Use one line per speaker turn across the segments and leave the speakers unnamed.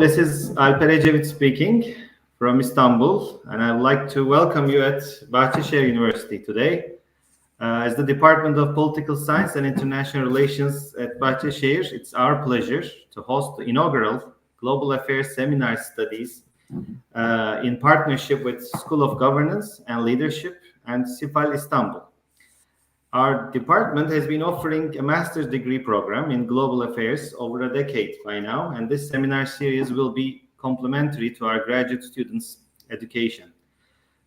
this is Alper Ecevit speaking from Istanbul, and I would like to welcome you at Bahçeşehir University today. As the Department of Political Science and International Relations at Bahçeşehir, it's our pleasure to host the inaugural Global Affairs Seminar Studies in partnership with School of Governance and Leadership and CIFAL Istanbul. Our department has been offering a master's degree program in global affairs over a decade by now, and this seminar series will be complementary to our graduate students' education.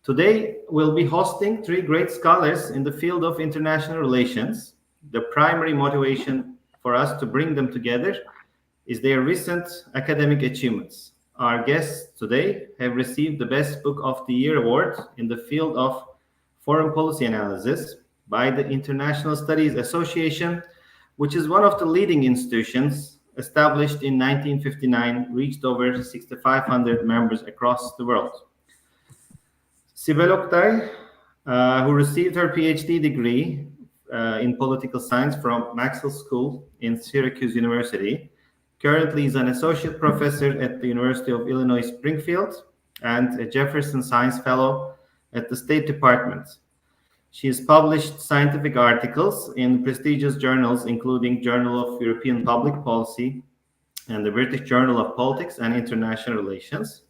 Today, we'll be hosting three great scholars in the field of international relations. The primary motivation for us to bring them together is their recent academic achievements. Our guests today have received the Best Book of the Year award in the field of foreign policy analysis by the International Studies Association, which is one of the leading institutions established in 1959, reached over 6,500 members across the world. Sibel Oktay, who received her PhD degree in political science from Maxwell School in Syracuse University, currently is an associate professor at the University of Illinois Springfield and a Jefferson Science Fellow at the State Department. She has published scientific articles in prestigious journals, including Journal of European Public Policy and the British Journal of Politics and International Relations.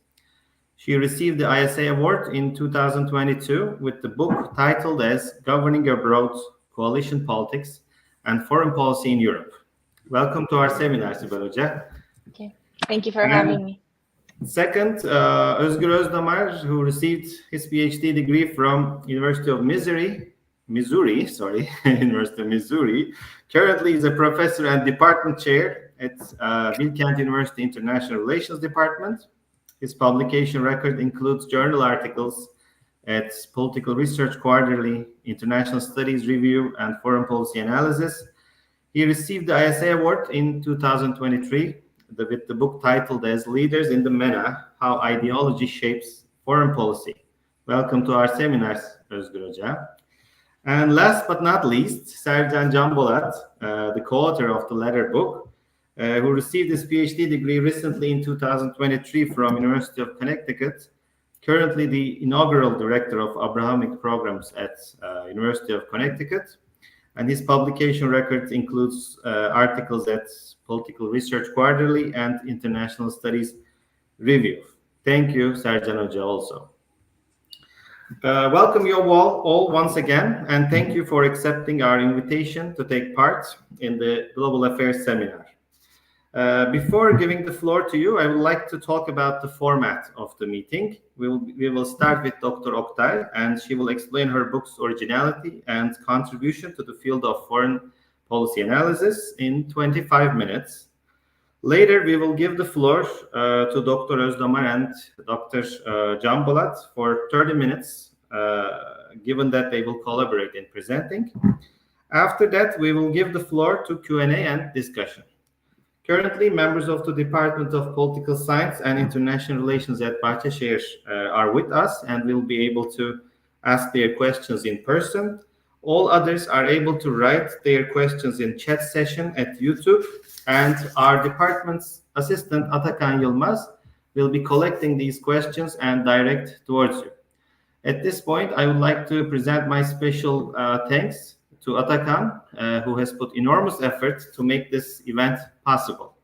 She received the ISA Award in 2022 with the book titled as Governing Abroad, Coalition Politics and Foreign Policy in Europe. Welcome to our seminar, Sibel Hoca.
Okay. Thank you for having me.
Second, Özgür Özdamar, who received his PhD degree from University of Missouri, University of Missouri, currently is a professor and department chair at Bilkent University International Relations Department. His publication record includes journal articles at Political Research Quarterly, International Studies Review, and Foreign Policy Analysis. He received the ISA Award in 2023 with the book titled as Leaders in the MENA, How Ideology Shapes Foreign Policy. Welcome to our seminars, Özgür Hoca. And last but not least, Sercan Canbolat, the co-author of the latter book, who received his PhD degree recently in 2023 from University of Connecticut, currently the inaugural director of Abrahamic programs at University of Connecticut. And his publication record includes articles at Political Research Quarterly and International Studies Review. Thank you, Sercan Hoca, also. Welcome you all once again, and thank you for accepting our invitation to take part in the Global Affairs Seminar. Before giving the floor to you, I would like to talk about the format of the meeting. We will start with Dr. Oktay, and she will explain her book's originality and contribution to the field of foreign policy analysis in 25 minutes. Later, we will give the floor to Dr. Özdamar and Dr. Canbolat for 30 minutes, given that they will collaborate in presenting. After that, we will give the floor to Q&A and discussion. Currently, members of the Department of Political Science and International Relations at Bahçeşehir are with us and will be able to ask their questions in person. All others are able to write their questions in chat session at YouTube, and our department's assistant, Atakan Yılmaz, will be collecting these questions and direct towards you. At this point, I would like to present my special thanks to Atakan, who has put enormous effort to make this event possible.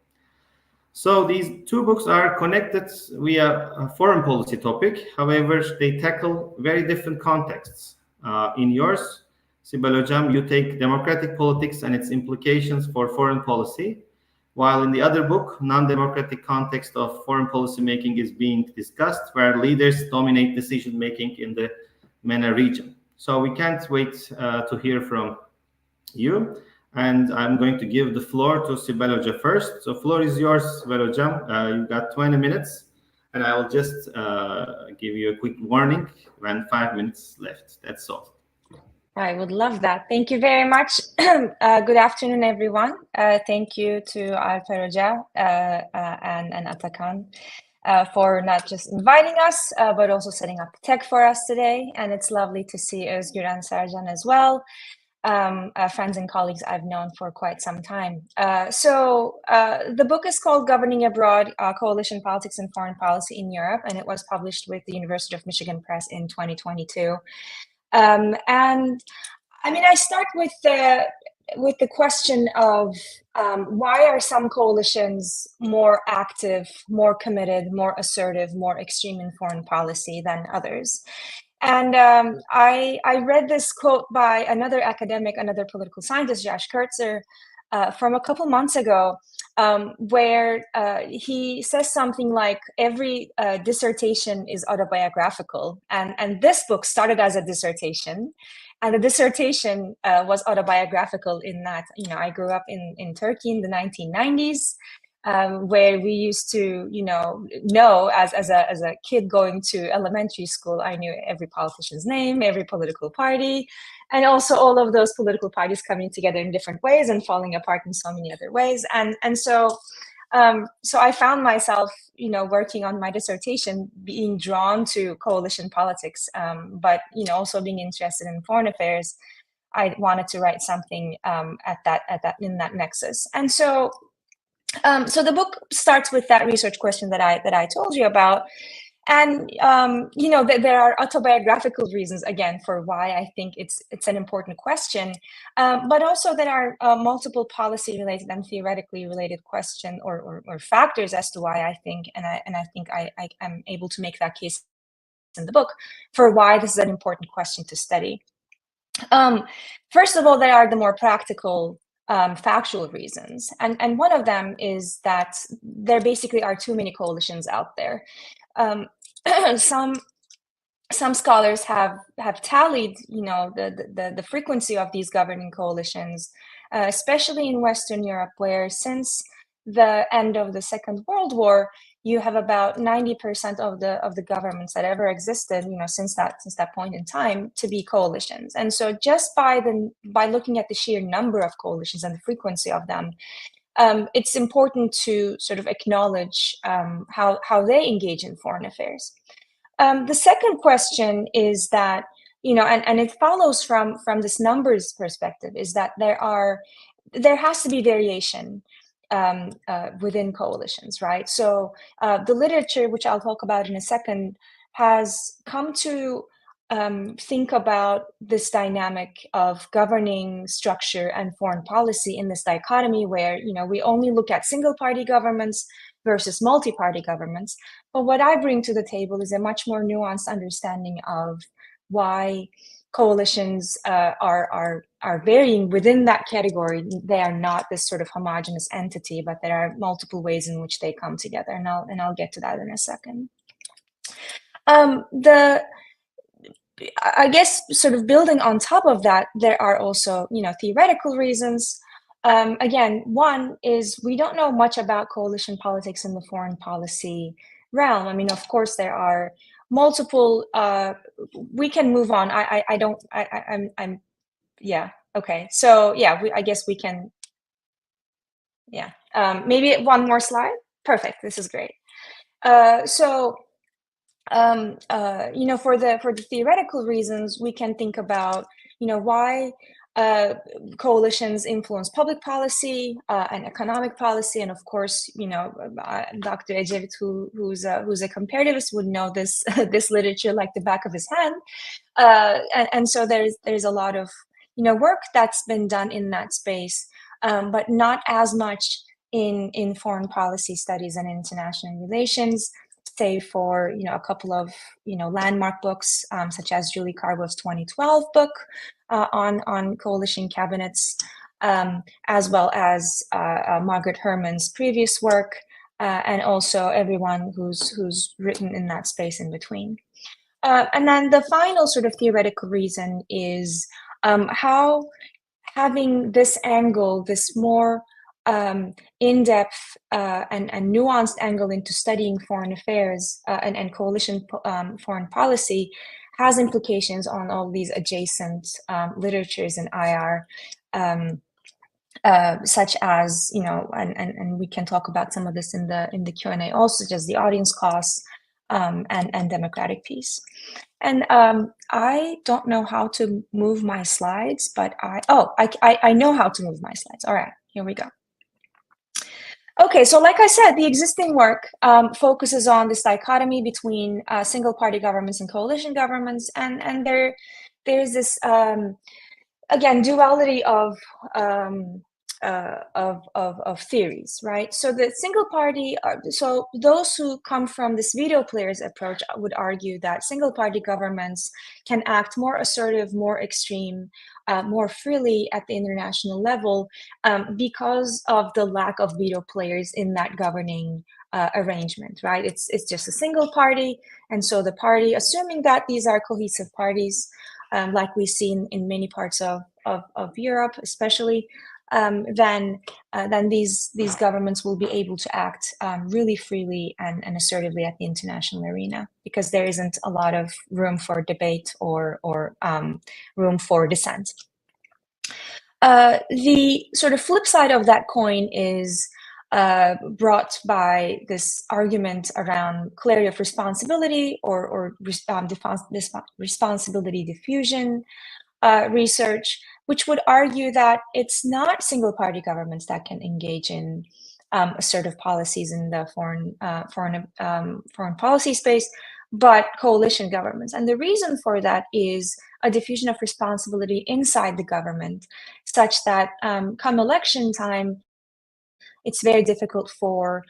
So these two books are connected via a foreign policy topic. However, they tackle very different contexts. In yours, Sibel Hocam, you take democratic politics and its implications for foreign policy, while in the other book, non-democratic context of foreign policy making is being discussed, where leaders dominate decision-making in the MENA region. So we can't wait to hear from you. And I'm going to give the floor to Sibel Hoca first. So floor is yours, Sibel Hocam. You've got 20 minutes. And I will just give you a quick warning when 5 minutes left. That's all.
I would love that. Thank you very much. Good afternoon, everyone. Thank you to Alper Hoca and Atakan for not just inviting us, but also setting up the tech for us today. And it's lovely to see Özgür and Sercan as well. friends and colleagues I've known for quite some time. So the book is called Governing Abroad, Coalition Politics and Foreign Policy in Europe, and it was published with the University of Michigan Press in 2022. And I mean, I start with the question of why are some coalitions more active, more committed, more assertive, more extreme in foreign policy than others? And I read this quote by another academic, another political scientist, Josh Kurtzer, from a couple months ago, where he says something like every dissertation is autobiographical. And this book started as a dissertation. And the dissertation was autobiographical in that, you know, I grew up in Turkey in the 1990s. Where we used to, know as a kid going to elementary school, I knew every politician's name, every political party, and also all of those political parties coming together in different ways and falling apart in so many other ways. And so I found myself, working on my dissertation, being drawn to coalition politics, but also being interested in foreign affairs. I wanted to write something in that nexus, and so. So the book starts with that research question that I told you about, and there are autobiographical reasons again for why I think it's an important question, but also there are multiple policy related and theoretically related question or factors as to why I think, and I think I am able to make that case in the book for why this is an important question to study. First of all, there are the more practical factual reasons. And one of them is that there basically are too many coalitions out there. Some scholars have tallied, the frequency of these governing coalitions, especially in Western Europe, where since the end of the Second World War, you have about 90% of the governments that ever existed, since that point in time, to be coalitions. And so just by looking at the sheer number of coalitions and the frequency of them, it's important to sort of acknowledge how they engage in foreign affairs. The second question is that, and it follows from this numbers perspective, is that there has to be variation within coalitions, right? So the literature, which I'll talk about in a second, has come to think about this dynamic of governing structure and foreign policy in this dichotomy where, we only look at single party governments versus multi-party governments. But what I bring to the table is a much more nuanced understanding of why coalitions are varying within that category. They are not this sort of homogeneous entity, but there are multiple ways in which they come together, and I'll get to that in a second. I guess sort of building on top of that, there are also theoretical reasons. Again, one is we don't know much about coalition politics in the foreign policy realm. I mean, of course, there are multiple. We can move on. Yeah. Okay. So yeah, I guess we can. Yeah. Maybe one more slide. Perfect. This is great. For the theoretical reasons, we can think about why coalitions influence public policy and economic policy, and of course, Dr. Ecevit, who's a comparativist, would know this this literature like the back of his hand. And so there's a lot of work that's been done in that space, but not as much in foreign policy studies and international relations, save for a couple of landmark books such as Julie Carbo's 2012 book on coalition cabinets, as well as Margaret Herman's previous work, and also everyone who's written in that space in between. And then the final sort of theoretical reason is how having this angle, this more in-depth and nuanced angle into studying foreign affairs and coalition foreign policy has implications on all these adjacent literatures in IR, such as and we can talk about some of this in the Q&A also, just the audience costs, and democratic peace. And I don't know how to move my slides, but I know how to move my slides. All right, here we go. Okay, so like I said, the existing work focuses on this dichotomy between single-party governments and coalition governments, and there's this again duality of theories, right? So the single party, so those who come from this veto players approach would argue that single party governments can act more assertive, more extreme, more freely at the international level because of the lack of veto players in that governing arrangement, right? It's just a single party, and so the party, assuming that these are cohesive parties, like we see in many parts of Europe, especially, then these governments will be able to act really freely and assertively at the international arena, because there isn't a lot of room for debate or room for dissent. The sort of flip side of that coin is brought by this argument around clarity of responsibility or responsibility diffusion research, which would argue that it's not single party governments that can engage in assertive policies in the foreign policy space, but coalition governments. And the reason for that is a diffusion of responsibility inside the government, such that come election time, it's very difficult for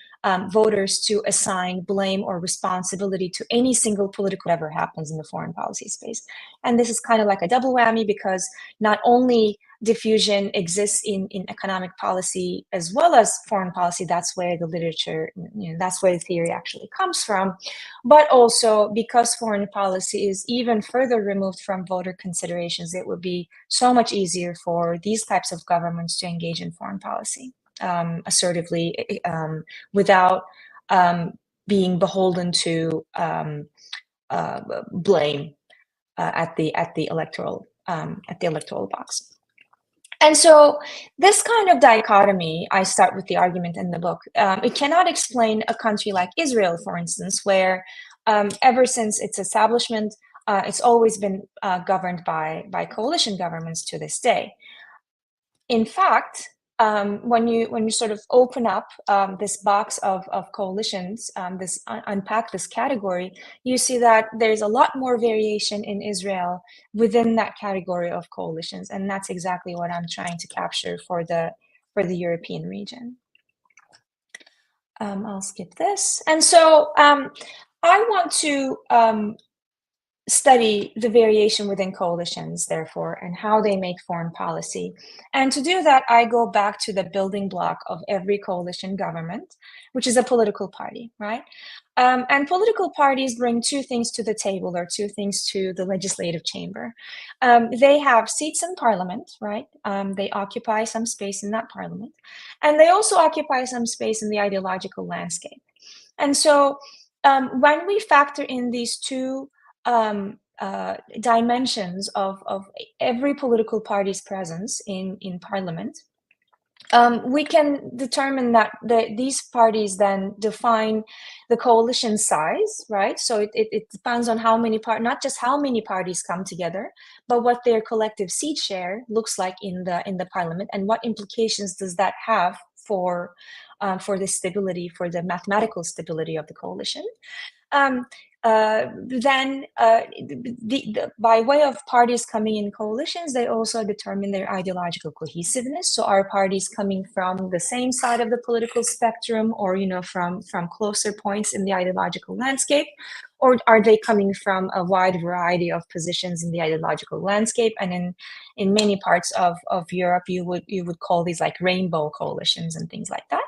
voters to assign blame or responsibility to any single political whatever happens in the foreign policy space. And this is kind of like a double whammy, because not only diffusion exists in economic policy as well as foreign policy, that's where the literature, that's where the theory actually comes from, but also because foreign policy is even further removed from voter considerations, it would be so much easier for these types of governments to engage in foreign policy assertively without being beholden to blame at the electoral box. And so this kind of dichotomy, I start with the argument in the book, it cannot explain a country like Israel, for instance, where ever since its establishment, it's always been governed by coalition governments to this day. In fact, when you sort of open up this box of coalitions, unpack this category, you see that there's a lot more variation in Israel within that category of coalitions, and that's exactly what I'm trying to capture for the European region. I'll skip this, and so I want to study the variation within coalitions, therefore, and how they make foreign policy. And to do that, I go back to the building block of every coalition government, which is a political party, right? And political parties bring two things to the table, or two things to the legislative chamber. They have seats in parliament, right? They occupy some space in that parliament. And they also occupy some space in the ideological landscape. And so when we factor in these two dimensions of every political party's presence in parliament, we can determine that these parties then define the coalition size, right? So it depends on how many not just how many parties come together, but what their collective seat share looks like in the parliament, and what implications does that have for the stability, for the mathematical stability of the coalition. Then by way of parties coming in coalitions, they also determine their ideological cohesiveness. So are parties coming from the same side of the political spectrum, or from closer points in the ideological landscape, or are they coming from a wide variety of positions in the ideological landscape? And in many parts of Europe, you would call these like rainbow coalitions and things like that.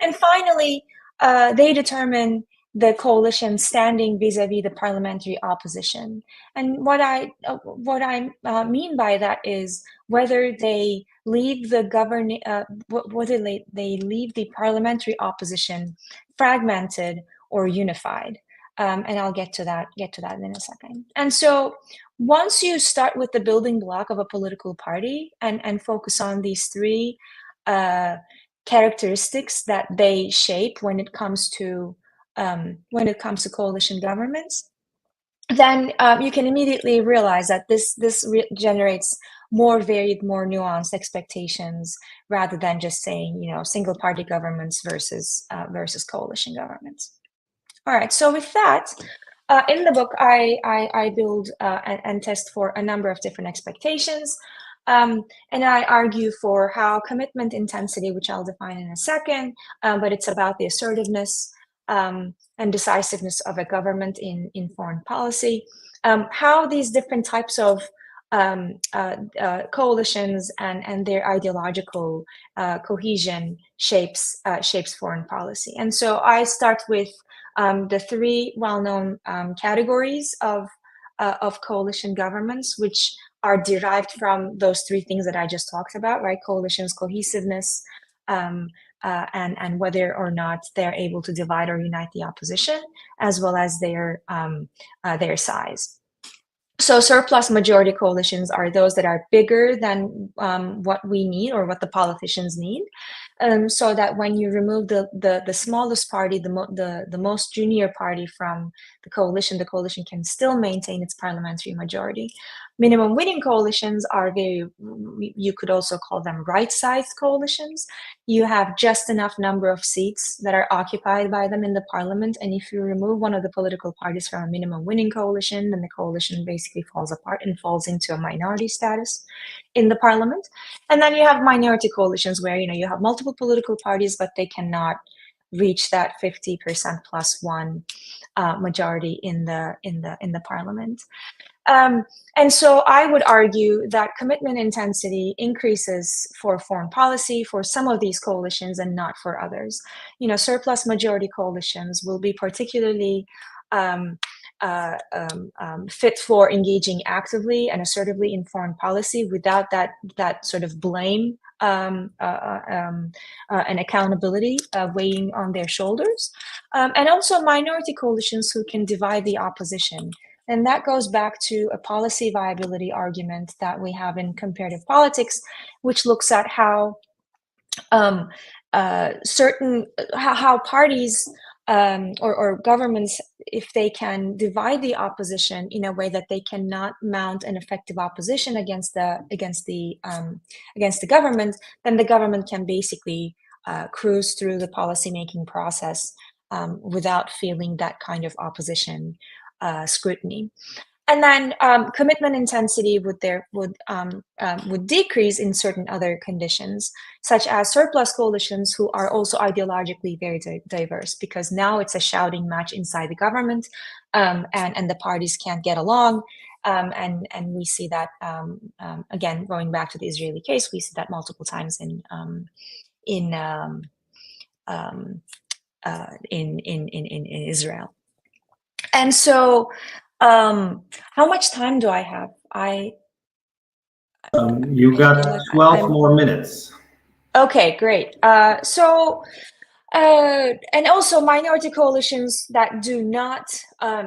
And finally, they determine the coalition standing vis-a-vis the parliamentary opposition. And what I mean by that is whether they leave the leave the parliamentary opposition fragmented or unified. And I'll get to that in a second. And so once you start with the building block of a political party and focus on these three characteristics that they shape when it comes to when it comes to coalition governments, then you can immediately realize that this generates more varied, more nuanced expectations rather than just saying, single party governments versus coalition governments. All right, so with that, in the book, I build and test for a number of different expectations. And I argue for how commitment intensity, which I'll define in a second, but it's about the assertiveness and decisiveness of a government in foreign policy, how these different types of coalitions and their ideological cohesion shapes foreign policy. And so I start with the three well-known categories of coalition governments, which are derived from those three things that I just talked about, right? Coalitions, cohesiveness, and whether or not they're able to divide or unite the opposition, as well as their size. So surplus majority coalitions are those that are bigger than what we need or what the politicians need, so that when you remove the smallest party, the most junior party from the coalition can still maintain its parliamentary majority. Minimum winning coalitions are you could also call them right-sized coalitions. You have just enough number of seats that are occupied by them in the parliament, and if you remove one of the political parties from a minimum winning coalition, then the coalition basically falls apart and falls into a minority status in the parliament. And then you have minority coalitions where you have multiple political parties, but they cannot reach that 50% plus one majority in the parliament. And so I would argue that commitment intensity increases for foreign policy for some of these coalitions and not for others. Surplus majority coalitions will be particularly fit for engaging actively and assertively in foreign policy without that sort of blame and accountability weighing on their shoulders. And also minority coalitions who can divide the opposition. And that goes back to a policy viability argument that we have in comparative politics, which looks at how how parties or governments, if they can divide the opposition in a way that they cannot mount an effective opposition against the government, then the government can basically cruise through the policymaking process without feeling that kind of opposition scrutiny. And then commitment intensity would decrease in certain other conditions, such as surplus coalitions who are also ideologically very diverse, because now it's a shouting match inside the government, and the parties can't get along. And we see that again, going back to the Israeli case, we see that multiple times in Israel. And so, how much time do I have?
You got 12 more minutes.
Okay, great. And also minority coalitions that do not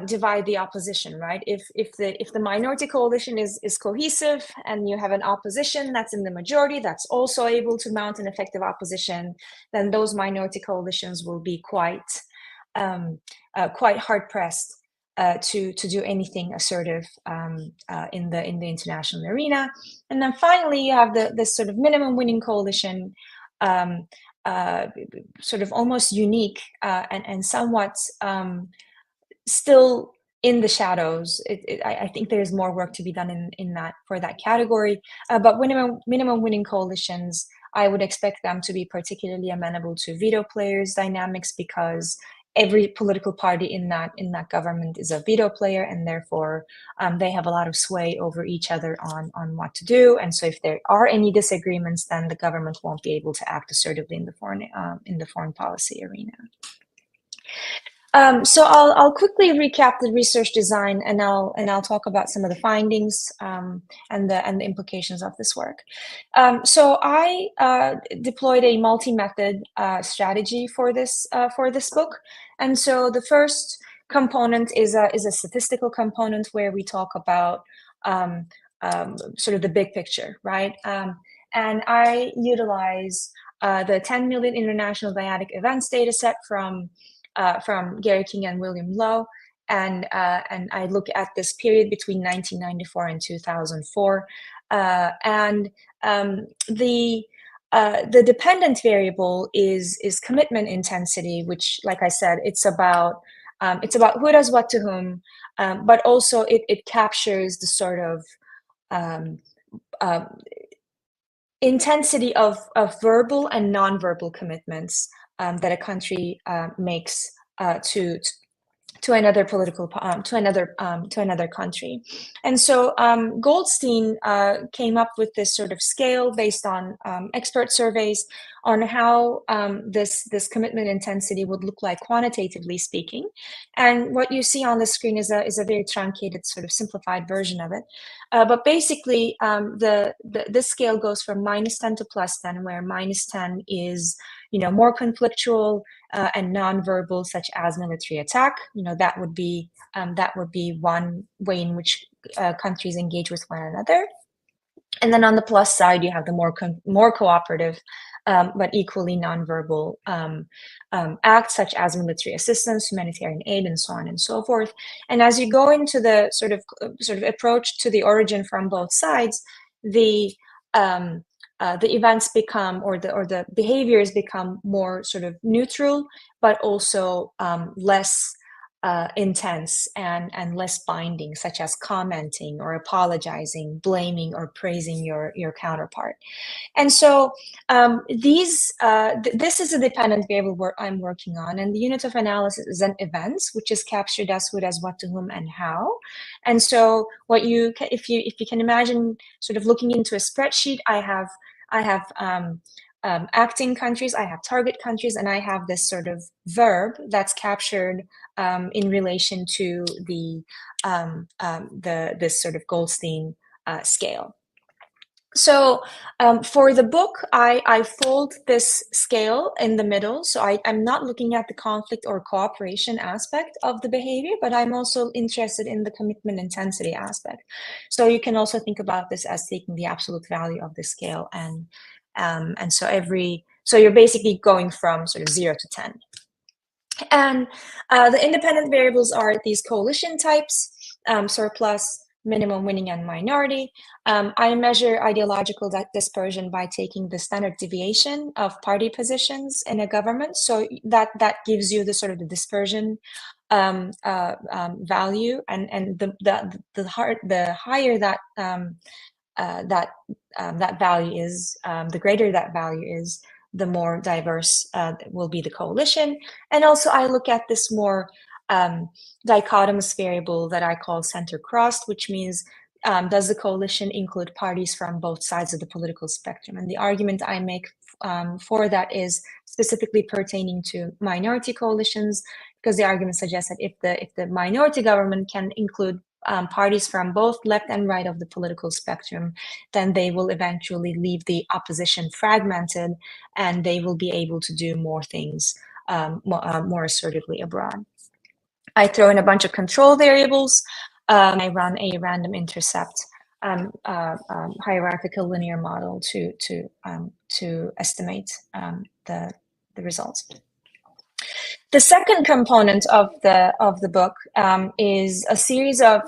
divide the opposition, right? If the minority coalition is cohesive and you have an opposition that's in the majority that's also able to mount an effective opposition, then those minority coalitions will be quite hard pressed to do anything assertive in the international arena. And then finally, you have this sort of minimum winning coalition, sort of almost unique and somewhat still in the shadows. I think there's more work to be done in that for that category. But minimum winning coalitions, I would expect them to be particularly amenable to veto players dynamics, because every political party in that government is a veto player, and therefore they have a lot of sway over each other on what to do. And so if there are any disagreements, then the government won't be able to act assertively in the foreign policy arena. So I'll quickly recap the research design, and I'll talk about some of the findings and the implications of this work. So I deployed a multi-method strategy for this book, and so the first component is a statistical component where we talk about sort of the big picture, right? And I utilize the 10 million international dyadic events data set from Gary King and William Lowe. And I look at this period between 1994 and 2004. The dependent variable is commitment intensity, which, like I said, it's about who does what to whom, but also it captures the sort of intensity of verbal and nonverbal commitments that a country makes to another political to another country. And so Goldstein came up with this sort of scale based on expert surveys on how this commitment intensity would look like quantitatively speaking. And what you see on the screen is a very truncated, sort of simplified version of it. But basically, this scale goes from -10 to +10, where -10 is more conflictual and nonverbal, such as military attack. That would be one way in which countries engage with one another. And then on the plus side, you have the more cooperative, but equally nonverbal acts, such as military assistance, humanitarian aid, and so on and so forth. And as you go into the sort of approach to the origin from both sides, the events become, or the behaviors become, more sort of neutral, but also less intense and less binding, such as commenting or apologizing, blaming or praising your counterpart. And so this is a dependent variable I'm working on, and the unit of analysis is an events, which is captured as who does what to whom and how. And so what if you can imagine sort of looking into a spreadsheet, I have acting countries, I have target countries, and I have this sort of verb that's captured in relation to this sort of Goldstein scale. So for the book, I fold this scale in the middle. So I'm not looking at the conflict or cooperation aspect of the behavior, but I'm also interested in the commitment intensity aspect. So you can also think about this as taking the absolute value of the scale, and so you're basically going from sort of 0 to 10. And the independent variables are these coalition types: surplus, minimum winning, and minority. I measure ideological dispersion by taking the standard deviation of party positions in a government. So that gives you the sort of the dispersion value, and the higher that value is, the greater that value is, the more diverse will be the coalition. And also I look at this more dichotomous variable that I call center crossed, which means does the coalition include parties from both sides of the political spectrum? And the argument I make for that is specifically pertaining to minority coalitions, because the argument suggests that if the minority government can include parties from both left and right of the political spectrum, then they will eventually leave the opposition fragmented, and they will be able to do more things more assertively abroad. I throw in a bunch of control variables. I run a random intercept hierarchical linear model to estimate the results. The second component of the book is a series of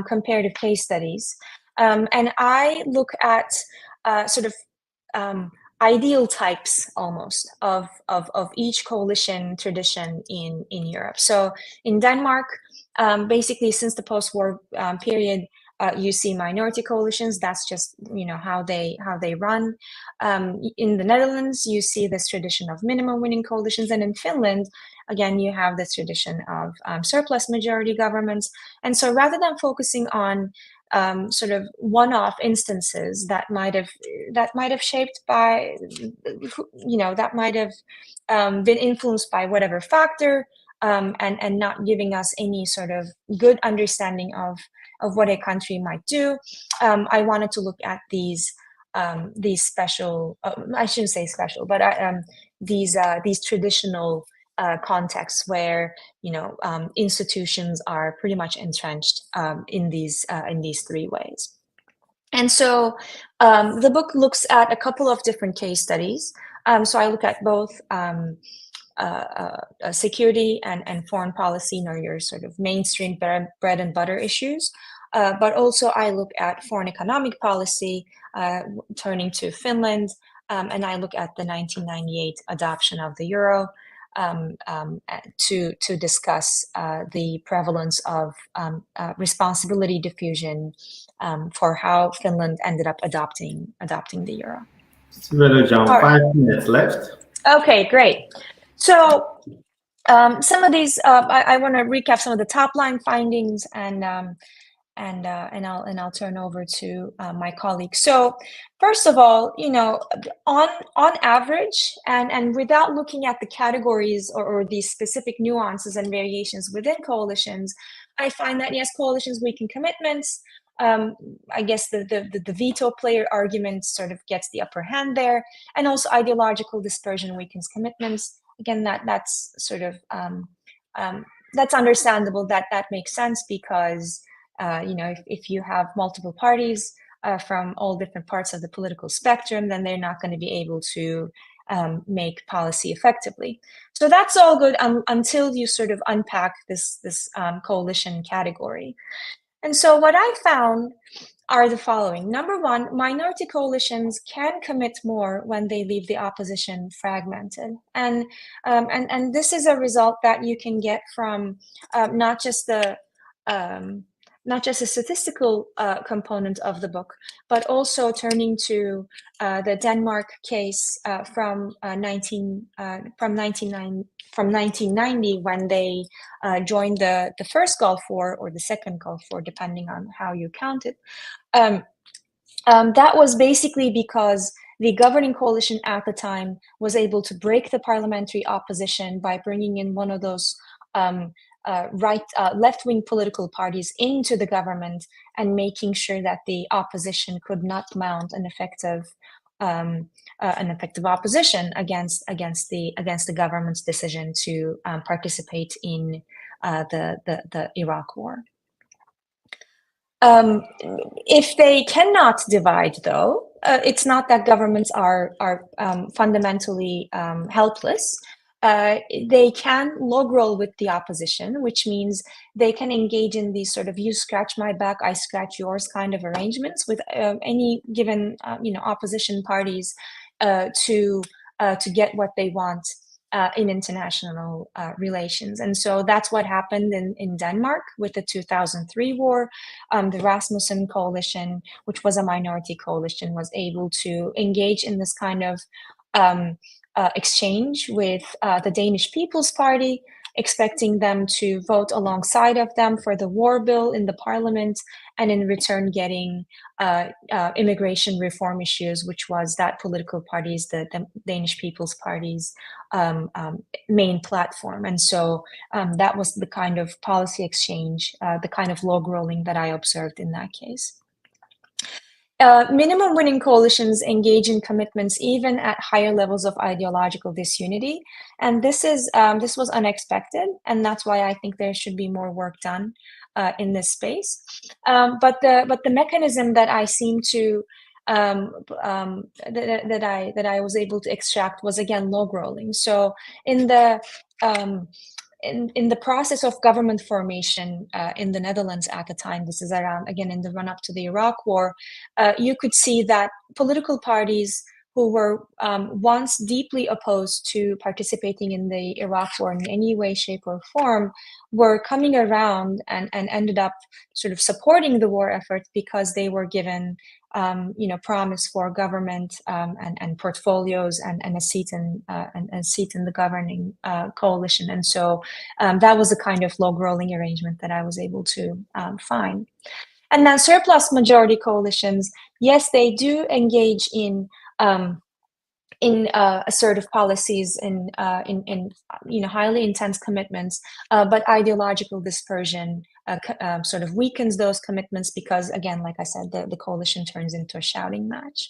comparative case studies, and I look at sort of ideal types almost of each coalition tradition in Europe. So in Denmark, basically since the post-war period, you see minority coalitions. That's just how they run. In the Netherlands, you see this tradition of minimum winning coalitions, and in Finland, again, you have this tradition of surplus majority governments. And so rather than focusing on sort of one-off instances that might have shaped by, that might have been influenced by whatever factor, and not giving us any sort of good understanding of what a country might do, I wanted to look at these special, I shouldn't say special, but these traditional contexts where institutions are pretty much entrenched in these three ways. And so the book looks at a couple of different case studies. So I look at both security and foreign policy, your sort of mainstream bread and butter issues. But also I look at foreign economic policy, turning to Finland, and I look at the 1998 adoption of the euro, to discuss the prevalence of responsibility diffusion for how Finland ended up adopting the euro.
Süper hocam.
All right.
5 minutes left.
Okay, great. So some of these, I want to recap some of the top line findings, and I'll turn over to my colleagues. So first of all, on average, and without looking at the categories or the specific nuances and variations within coalitions, I find that yes, coalitions weaken commitments. I guess the veto player argument sort of gets the upper hand there, and also ideological dispersion weakens commitments. Again, that's sort of that's understandable. That makes sense because if you have multiple parties from all different parts of the political spectrum, then they're not going to be able to make policy effectively. So that's all good until you sort of unpack this coalition category. And so what I found are the following. Number one, minority coalitions can commit more when they leave the opposition fragmented. And this is a result that you can get from not just the statistical component of the book, but also turning to the Denmark case from 1990, when they joined the first Gulf War or the second Gulf War, depending on how you count it. That was basically because the governing coalition at the time was able to break the parliamentary opposition by bringing in one of those left-wing political parties into the government and making sure that the opposition could not mount an effective opposition against the government's decision to participate in the Iraq War. If they cannot divide, though, it's not that governments are fundamentally helpless. They can log roll with the opposition, which means they can engage in these sort of you scratch my back, I scratch yours kind of arrangements with any given opposition parties to get what they want in international relations. And so that's what happened in Denmark with the 2003 war. The Rasmussen coalition, which was a minority coalition, was able to engage in this kind of exchange with the Danish People's Party, expecting them to vote alongside of them for the war bill in the parliament, and in return getting immigration reform issues, which was that political party's, the Danish People's Party's main platform. And so that was the kind of policy exchange, the kind of log rolling that I observed in that case. Minimum winning coalitions engage in commitments even at higher levels of ideological disunity, and this was unexpected, and that's why I think there should be more work done in this space. But the mechanism that I seem to that I was able to extract was again log rolling. So in the process of government formation in the Netherlands at the time, this is around, again, in the run-up to the Iraq War, you could see that political parties who were once deeply opposed to participating in the Iraq War in any way, shape, or form were coming around and ended up sort of supporting the war effort because they were given promise for government and portfolios and a seat in the governing coalition. And so that was a kind of log rolling arrangement that I was able to find. And then surplus majority coalitions, yes, they do engage in assertive policies, in highly intense commitments, but ideological dispersion sort of weakens those commitments because, again, like I said, the coalition turns into a shouting match.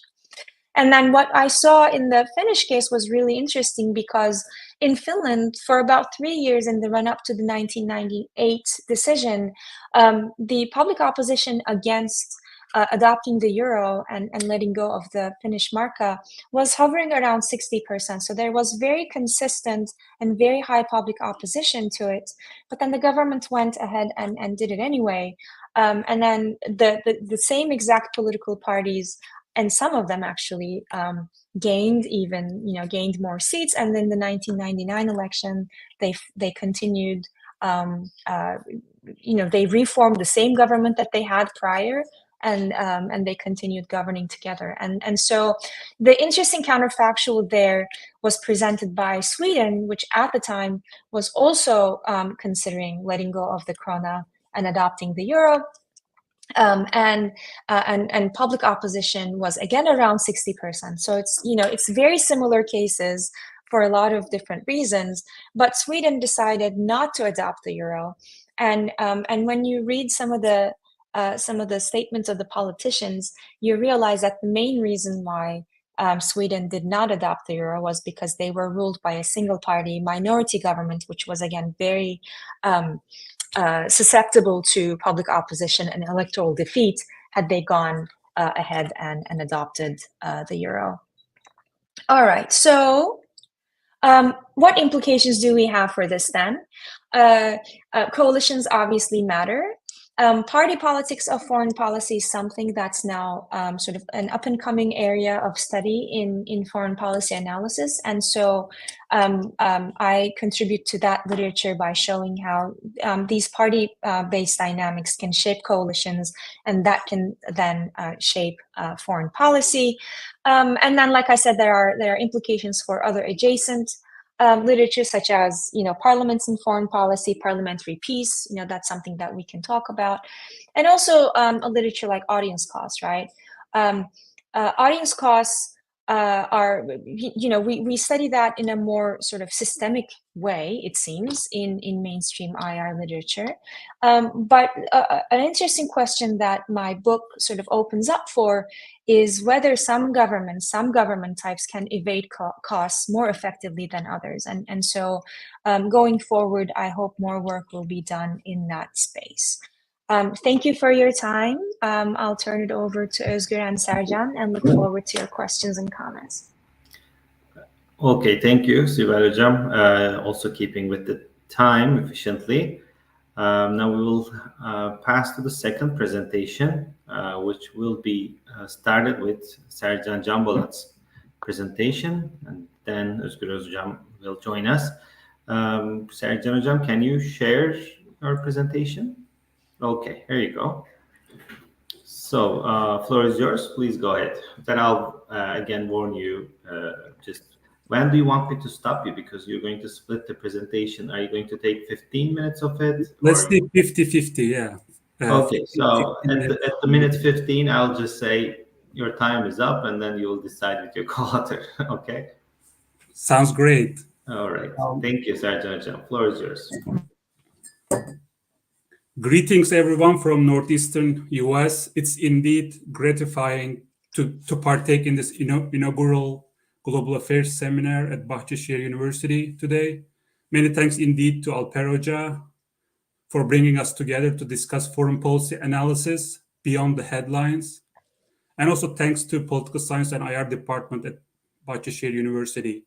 And then what I saw in the Finnish case was really interesting because in Finland, for about 3 years in the run-up to the 1998 decision, the public opposition against adopting the euro and letting go of the Finnish marka was hovering around 60%. So there was very consistent and very high public opposition to it. But then the government went ahead and did it anyway. And then the same exact political parties, and some of them actually gained more seats. And then the 1999 election, they continued. They reformed the same government that they had prior, and they continued governing together. And so the interesting counterfactual there was presented by Sweden, which at the time was also considering letting go of the krona and adopting the euro. And public opposition was again around 60%. So it's very similar cases for a lot of different reasons. But Sweden decided not to adopt the euro, and when you read some of the statements of the politicians, you realize that the main reason why Sweden did not adopt the euro was because they were ruled by a single party minority government, which was again very susceptible to public opposition and electoral defeat had they gone ahead and adopted the euro. All right, so what implications do we have for this then? Coalitions obviously matter. Party politics of foreign policy is something that's now sort of an up-and-coming area of study in foreign policy analysis. And so I contribute to that literature by showing how these party-based dynamics can shape coalitions, and that can then shape foreign policy. And then, like I said, there are implications for other adjacent literature, such as parliaments in foreign policy, parliamentary peace. That's something that we can talk about, and also a literature like audience costs. Right, audience costs are we study that in a more sort of systemic way, it seems, in mainstream IR literature. But an interesting question that my book sort of opens up for is whether some government types can evade costs more effectively than others. And so going forward, I hope more work will be done in that space. Thank you for your time. I'll turn it over to Özgür and Sercan and look forward to your questions and comments.
Okay, thank you, Sibel Hocam. Also keeping with the time efficiently. Now we will pass to the second presentation, which will be started with Sercan Canbolat's presentation, and then Özgür Hocam will join us. Sercan Hocam, can you share your presentation? Okay, here you go. So, floor is yours. Please go ahead. Then I'll again warn you, just when do you want me to stop you? Because you're going to split the presentation. Are you going to take 15 minutes of it?
Let's do 50-50, yeah.
Okay, so at the minute 15, I'll just say your time is up, and then you will decide with your co-author, okay?
Sounds great.
All right. Thank you, Sercan Hocam. Floor is yours.
Greetings, everyone from Northeastern US. It's indeed gratifying to partake in this inaugural Global Affairs Seminar at Bahçeşehir University today. Many thanks indeed to Alper Hoca for bringing us together to discuss foreign policy analysis beyond the headlines. And also thanks to Political Science and IR Department at Bahçeşehir University.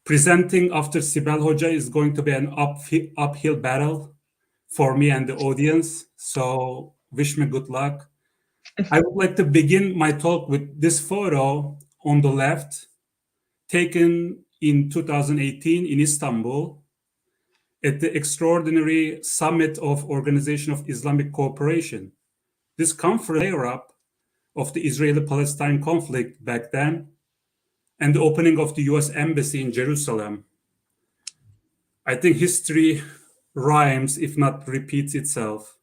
Presenting after Sibel Hoca is going to be an uphill battle for me and the audience, so wish me good luck. I would like to begin my talk with this photo on the left, taken in 2018 in Istanbul at the extraordinary summit of Organization of Islamic Cooperation. This conference flare-up of the Israeli-Palestine conflict back then, and the opening of the US Embassy in Jerusalem. I think history rhymes, if not repeats itself.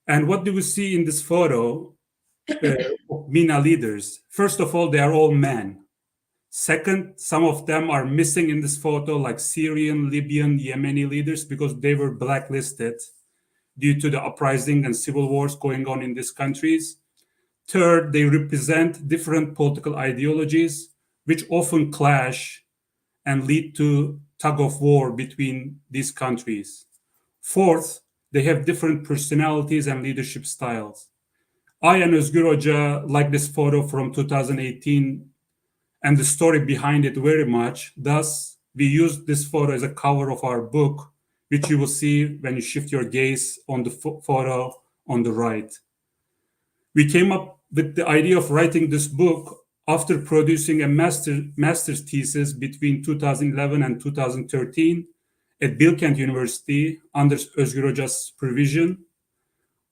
And what do we see in this photo of MENA leaders? First of all, they are all men. Second, some of them are missing in this photo, like Syrian, Libyan, Yemeni leaders, because they were blacklisted due to the uprising and civil wars going on in these countries. Third, they represent different political ideologies, which often clash and lead to tug of war between these countries. Fourth, they have different personalities and leadership styles. I and Özgür Hoca like this photo from 2018 and the story behind it very much. Thus, we used this photo as a cover of our book, which you will see when you shift your gaze on the photo on the right. We came up with the idea of writing this book after producing a master's thesis between 2011 and 2013 at Bilkent University under Özgür Hoca's supervision,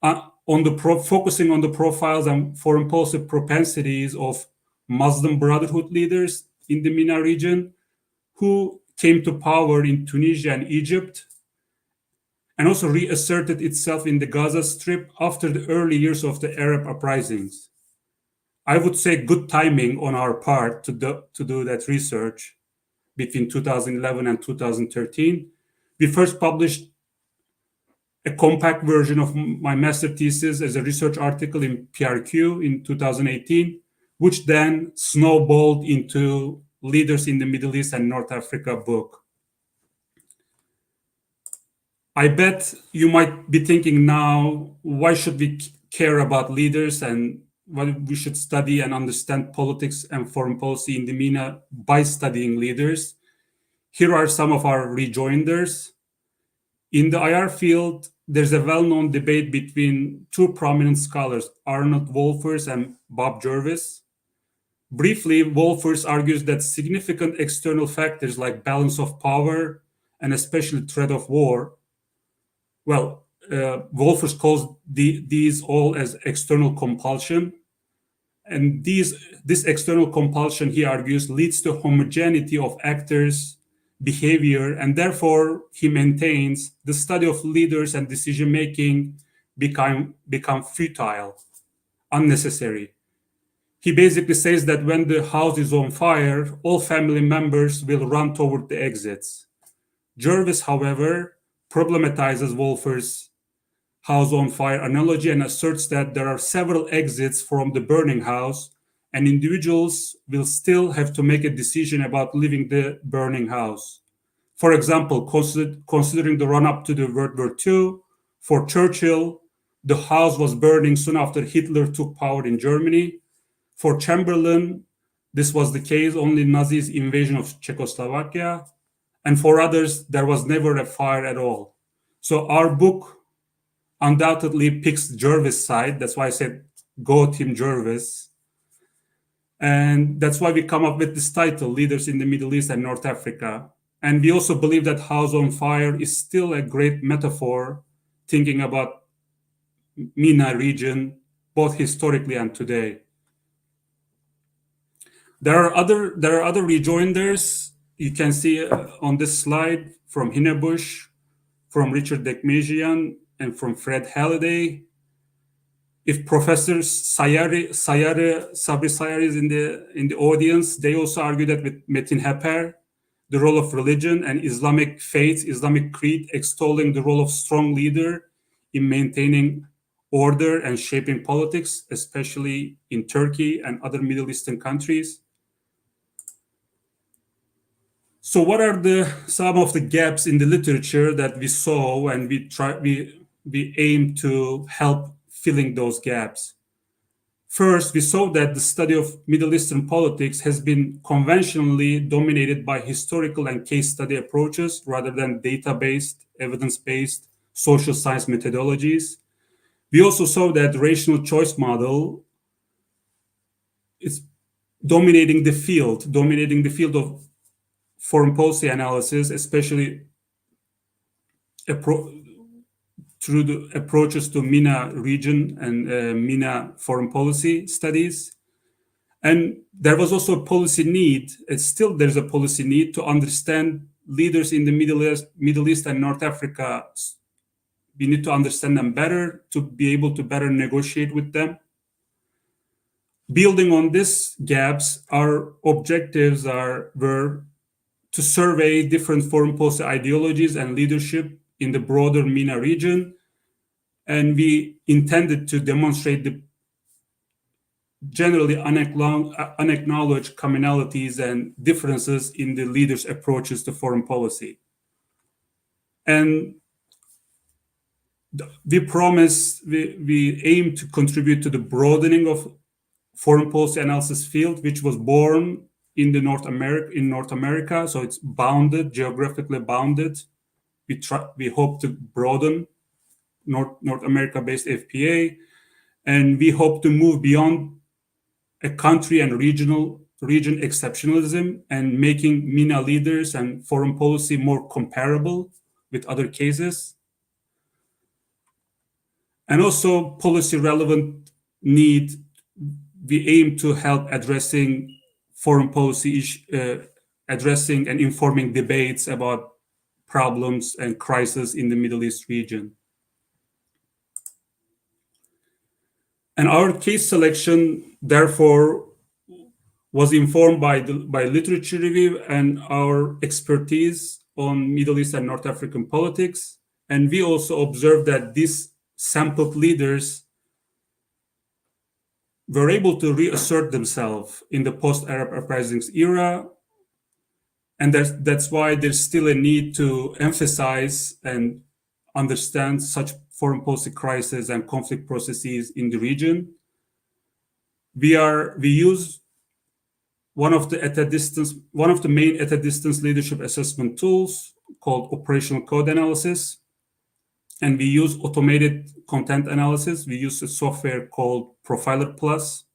focusing on the profiles and foreign policy propensities of Muslim Brotherhood leaders in the MENA region who came to power in Tunisia and Egypt, and also reasserted itself in the Gaza Strip after the early years of the Arab uprisings. I would say good timing on our part to do that research between 2011 and 2013. We first published a compact version of my master thesis as a research article in PRQ in 2018, which then snowballed into Leaders in the Middle East and North Africa book. I bet you might be thinking now, why should we care about leaders and why we should study and understand politics and foreign policy in the MENA by studying leaders? Here are some of our rejoinders. In the IR field, there's a well-known debate between two prominent scholars, Arnold Wolfers and Bob Jervis. Briefly, Wolfers argues that significant external factors like balance of power and especially threat of war, Wolfers calls these all as external compulsion. And this external compulsion, he argues, leads to homogeneity of actors' behavior, and therefore he maintains the study of leaders and decision-making become futile, unnecessary. He basically says that when the house is on fire, all family members will run toward the exits. Jervis, however, problematizes Wolfers' house on fire analogy and asserts that there are several exits from the burning house and individuals will still have to make a decision about leaving the burning house. For example, considering the run-up to the World War II, for Churchill, the house was burning soon after Hitler took power in Germany. For Chamberlain, this was the case only in Nazis' invasion of Czechoslovakia. And for others, there was never a fire at all. So our book undoubtedly picks Jervis' side. That's why I said, go Team Jervis. And that's why we come up with this title, Leaders in the Middle East and North Africa. And we also believe that House on Fire is still a great metaphor, thinking about MENA region, both historically and today. There are other rejoinders you can see on this slide from Hinnebusch, from Richard Dekmejian, and from Fred Halliday. If Professor Sabri Sayari is in the audience, they also argue that with Metin Heper, the role of religion and Islamic faith, Islamic creed, extolling the role of strong leader in maintaining order and shaping politics, especially in Turkey and other Middle Eastern countries. So what are some of the gaps in the literature that we saw and we aim to help filling those gaps? First, we saw that the study of Middle Eastern politics has been conventionally dominated by historical and case study approaches rather than data-based, evidence-based social science methodologies. We also saw that the rational choice model is dominating the field of foreign policy analysis, especially through the approaches to MENA region and MENA foreign policy studies. And there was also a policy need, still there's a policy need to understand leaders in the Middle East and North Africa. We need to understand them better to be able to better negotiate with them. Building on these gaps, our objectives were to survey different foreign policy ideologies and leadership in the broader MENA region. And we intended to demonstrate the generally unacknowledged commonalities and differences in the leaders' approaches to foreign policy. And we promise, we aim to contribute to the broadening of foreign policy analysis field, which was born in North America. So it's bounded, geographically bounded. We hope to broaden North America-based FPA, and we hope to move beyond a country and region exceptionalism and making MENA leaders and foreign policy more comparable with other cases. And also policy relevant need, we aim to help addressing foreign policy addressing and informing debates about problems and crises in the Middle East region. And our case selection, therefore, was informed by literature review and our expertise on Middle East and North African politics. And we also observed that these sampled leaders were able to reassert themselves in the post-Arab uprisings era. And that's why there's still a need to emphasize and understand such foreign policy crises and conflict processes in the region. We use one of the main at a distance leadership assessment tools called operational code analysis. And we use automated content analysis. We use a software called Profiler Plus.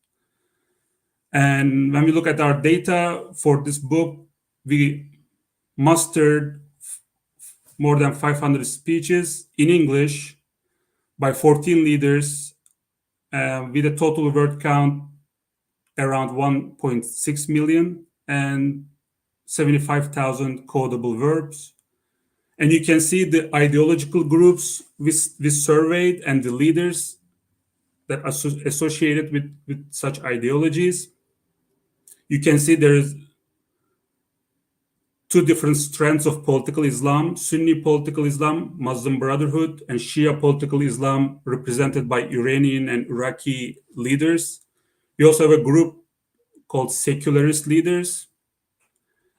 And when we look at our data for this book, we mustered more than 500 speeches in English by 14 leaders with a total word count around 1.6 million and 75,000 codable verbs. And you can see the ideological groups we surveyed and the leaders that are associated with such ideologies. You can see there is two different strands of political Islam: Sunni political Islam, Muslim Brotherhood, and Shia political Islam, represented by Iranian and Iraqi leaders. We also have a group called secularist leaders.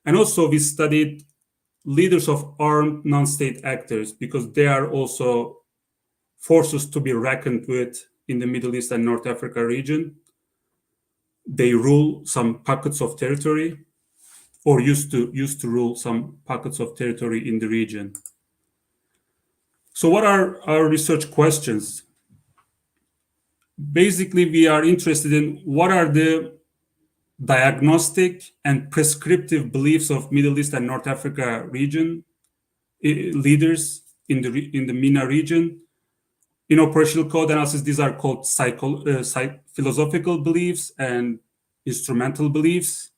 And also we studied leaders of armed non-state actors, because they are also forces to be reckoned with in the Middle East and North Africa region. They rule some pockets of territory, or used to rule some pockets of territory in the region. So what are our research questions? Basically, we are interested in what are the diagnostic and prescriptive beliefs of Middle East and North Africa region leaders in the MENA region. In operational code analysis, these are called philosophical beliefs and instrumental beliefs.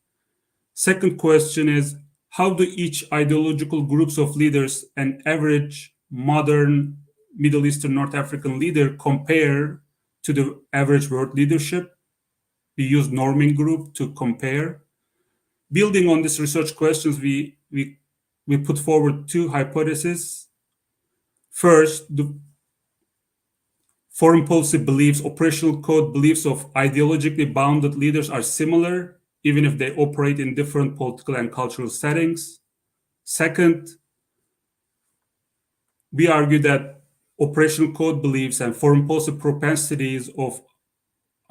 Second question is, how do each ideological groups of leaders and average modern Middle Eastern North African leader compare to the average world leadership? We use norming group to compare. Building on these research questions, we put forward two hypotheses. First, the foreign policy beliefs, operational code beliefs of ideologically bounded leaders are similar, even if they operate in different political and cultural settings. Second, we argue that operational code beliefs and foreign policy propensities of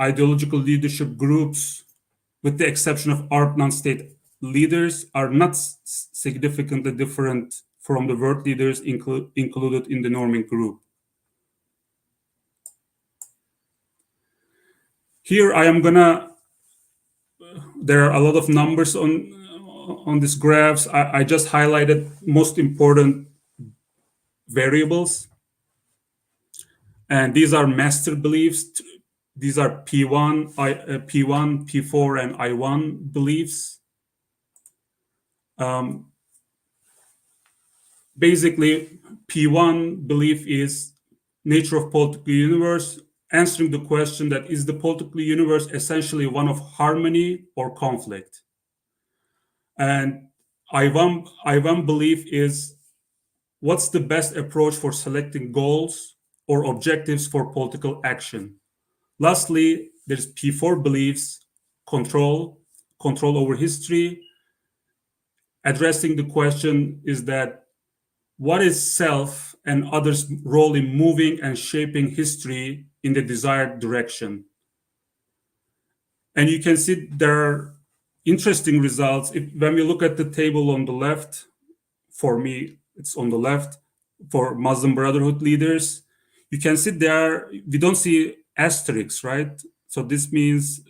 ideological leadership groups, with the exception of armed non-state leaders, are not significantly different from the world leaders included in the norming group. Here I am there are a lot of numbers on these graphs. I just highlighted most important variables. And these are master beliefs. These are P1, P4, and I1 beliefs. Basically, P1 belief is nature of political universe, answering the question that is the political universe essentially one of harmony or conflict. And I1 belief is what's the best approach for selecting goals or objectives for political action. Lastly, there's P4 beliefs, control over history. Addressing the question is that what is self and others' role in moving and shaping history in the desired direction. And you can see there are interesting results. When we look at the table on the left, for me, it's on the left, for Muslim Brotherhood leaders, you can see we don't see asterisks, right? So this means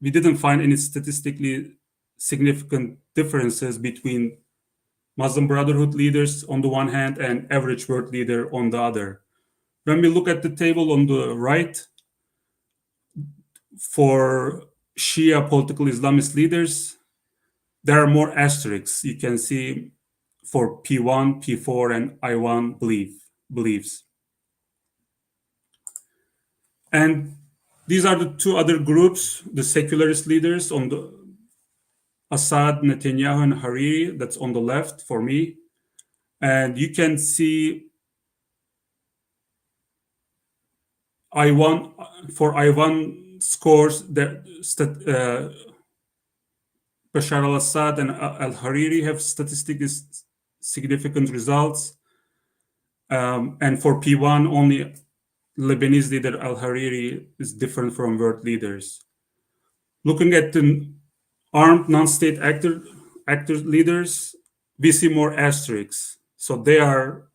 we didn't find any statistically significant differences between Muslim Brotherhood leaders on the one hand and average world leader on the other. When we look at the table on the right, for Shia political Islamist leaders, there are more asterisks. You can see for P1, P4, and I1 beliefs. And these are the two other groups, the secularist leaders on the Assad, Netanyahu, and Hariri, that's on the left for me. And you can see I1 scores that Bashar al-Assad and al-Hariri have statistically significant results. And for P1, only Lebanese leader al-Hariri is different from world leaders. Looking at the armed non-state actor leaders, we see more asterisks. So they are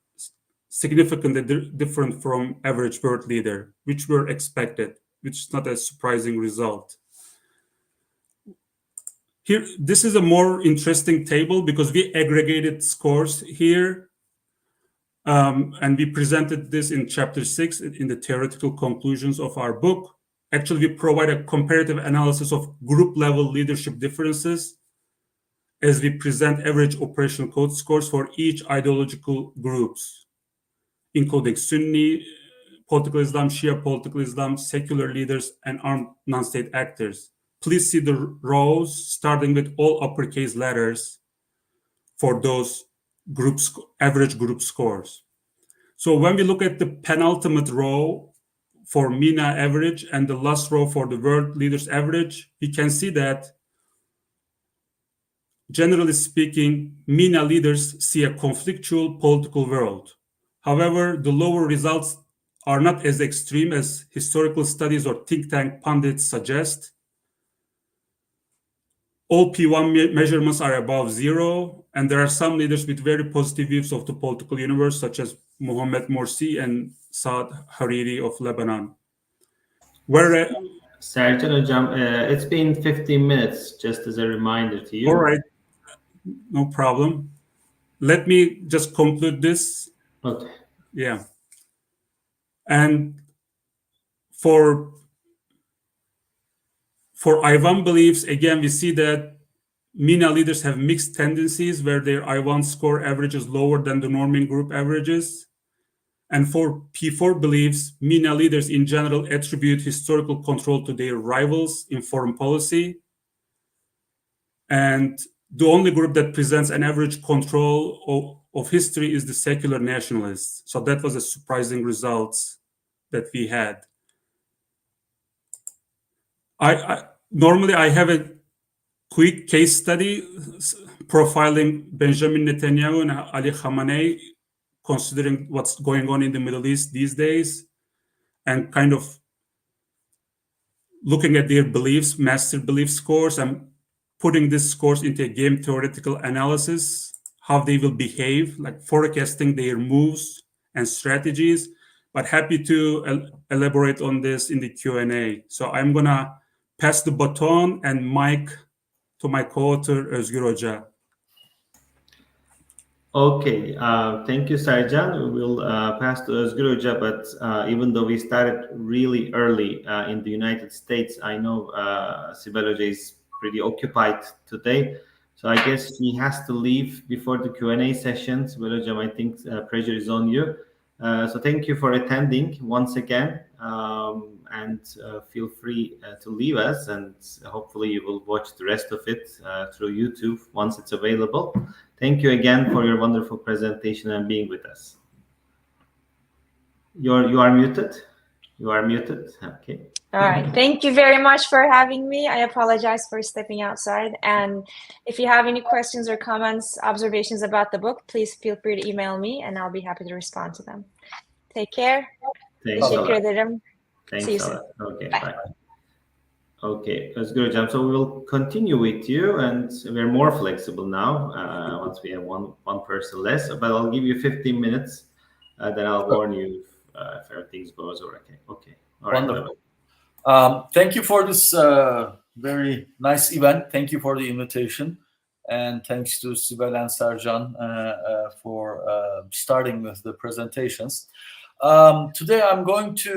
significantly different from average world leader, which were expected, which is not a surprising result. Here, this is a more interesting table because we aggregated scores here. And we presented this in chapter 6 in the theoretical conclusions of our book. Actually, we provide a comparative analysis of group level leadership differences as we present average operational code scores for each ideological groups, including Sunni, political Islam, Shia political Islam, secular leaders, and armed non-state actors. Please see the rows starting with all uppercase letters for those groups, average group scores. So when we look at the penultimate row for MENA average and the last row for the world leaders average, we can see that, generally speaking, MENA leaders see a conflictual political world. However, the lower results are not as extreme as historical studies or think tank pundits suggest. All P1 measurements are above 0, and there are some leaders with very positive views of the political universe, such as Mohammed Morsi and Saad Hariri of Lebanon.
Sercan Hocam, it's been 15 minutes, just as a reminder to you.
All right, no problem. Let me just conclude this.
Okay.
Yeah. And for I1 beliefs, again, we see that MENA leaders have mixed tendencies where their I1 score average is lower than the norming group averages. And for P4 beliefs, MENA leaders in general attribute historical control to their rivals in foreign policy. And the only group that presents an average control of history is the secular nationalists. So that was a surprising result that we had. Normally I have a quick case study profiling Benjamin Netanyahu and Ali Khamenei, considering what's going on in the Middle East these days, and kind of looking at their beliefs, master belief scores, and putting these scores into a game theoretical analysis, how they will behave, like forecasting their moves and strategies. But happy to elaborate on this in the Q&A. So I'm gonna pass the baton and mic to my co-author, Özgür Hoca.
Okay, thank you, Sercan. We'll pass to Özgür Hoca, but even though we started really early in the United States, I know Sibel Hoca is pretty occupied today. So I guess he has to leave before the Q&A session. Sibel Hoca, I think pressure is on you. So thank you for attending once again, and feel free to leave us, and hopefully you will watch the rest of it through YouTube once it's available. Thank you again for your wonderful presentation and being with us. You are muted. You are muted. Okay.
All right. Thank you very much for having me. I apologize for stepping outside. And if you have any questions or comments, observations about the book, please feel free to email me and I'll be happy to respond to them. Take care.
Thanks a
Teşekkür
lot.
ederim. See you
Thanks a
soon.
lot. Okay,
Bye.
bye. Okay, Özgür Hocam. So we will continue with you, and we're more flexible now once we have one person less. But I'll give you 15 minutes. Then I'll warn you if everything goes okay. Okay. All right.
Wonderful. Thank you for this very nice event. Thank you for the invitation. And thanks to Sibel and Sercan for starting with the presentations. Today I'm going to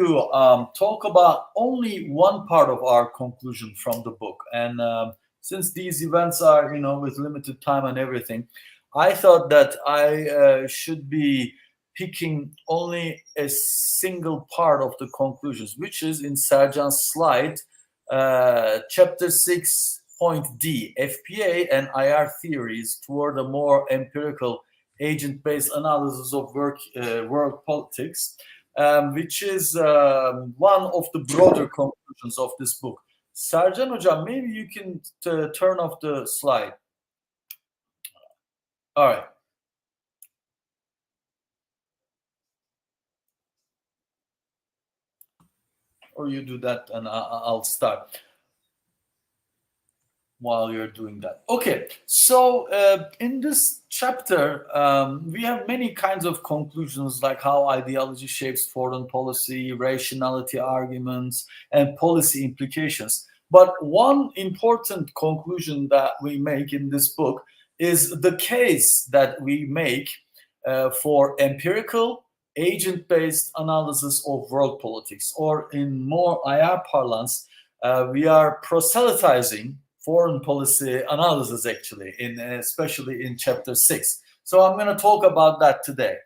talk about only one part of our conclusion from the book. And since these events are, with limited time and everything, I thought that I should be picking only a single part of the conclusions, which is in Sercan's slide, chapter 6, point D, FPA and IR theories toward a more empirical agent-based analysis of world politics, which is one of the broader conclusions of this book. Sercan Hocam, maybe you can turn off the slide. All right. Or you do that and I'll start while you're doing that. Okay, so in this chapter, we have many kinds of conclusions, like how ideology shapes foreign policy, rationality arguments, and policy implications. But one important conclusion that we make in this book is the case that we make for empirical agent-based analysis of world politics, or in more IR parlance, we are proselytizing foreign policy analysis, actually, especially in chapter 6. So I'm going to talk about that today.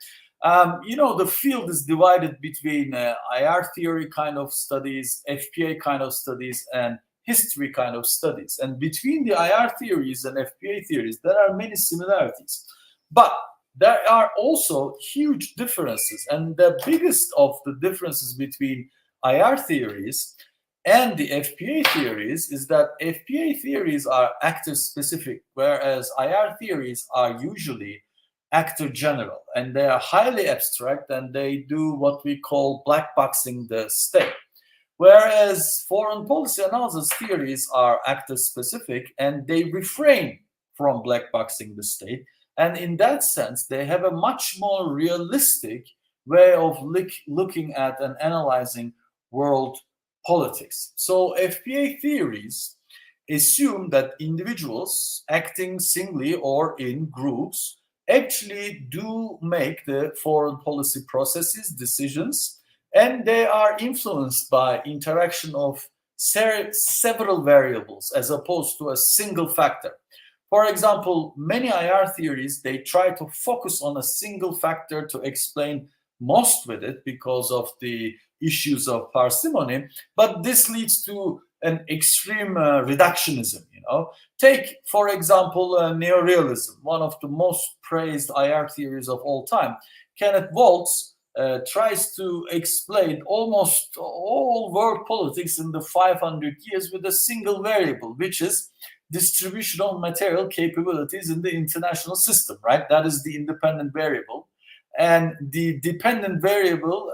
The field is divided between IR theory kind of studies, FPA kind of studies, and history kind of studies. And between the IR theories and FPA theories, there are many similarities. But there are also huge differences. And the biggest of the differences between IR theories and the FPA theories is that FPA theories are actor-specific, whereas IR theories are usually actor-general. And they are highly abstract, and they do what we call black boxing the state. Whereas foreign policy analysis theories are actor-specific, and they refrain from black boxing the state. And in that sense, they have a much more realistic way of looking at and analyzing world politics. So FPA theories assume that individuals acting singly or in groups actually do make the foreign policy processes, decisions, and they are influenced by interaction of several variables as opposed to a single factor. For example, many IR theories, they try to focus on a single factor to explain most with it because of the issues of parsimony, but this leads to an extreme reductionism. Take, for example, neorealism, one of the most praised IR theories of all time. Kenneth Waltz tries to explain almost all world politics in the 500 years with a single variable, which is distribution of material capabilities in the international system, right? That is the independent variable. And the dependent variable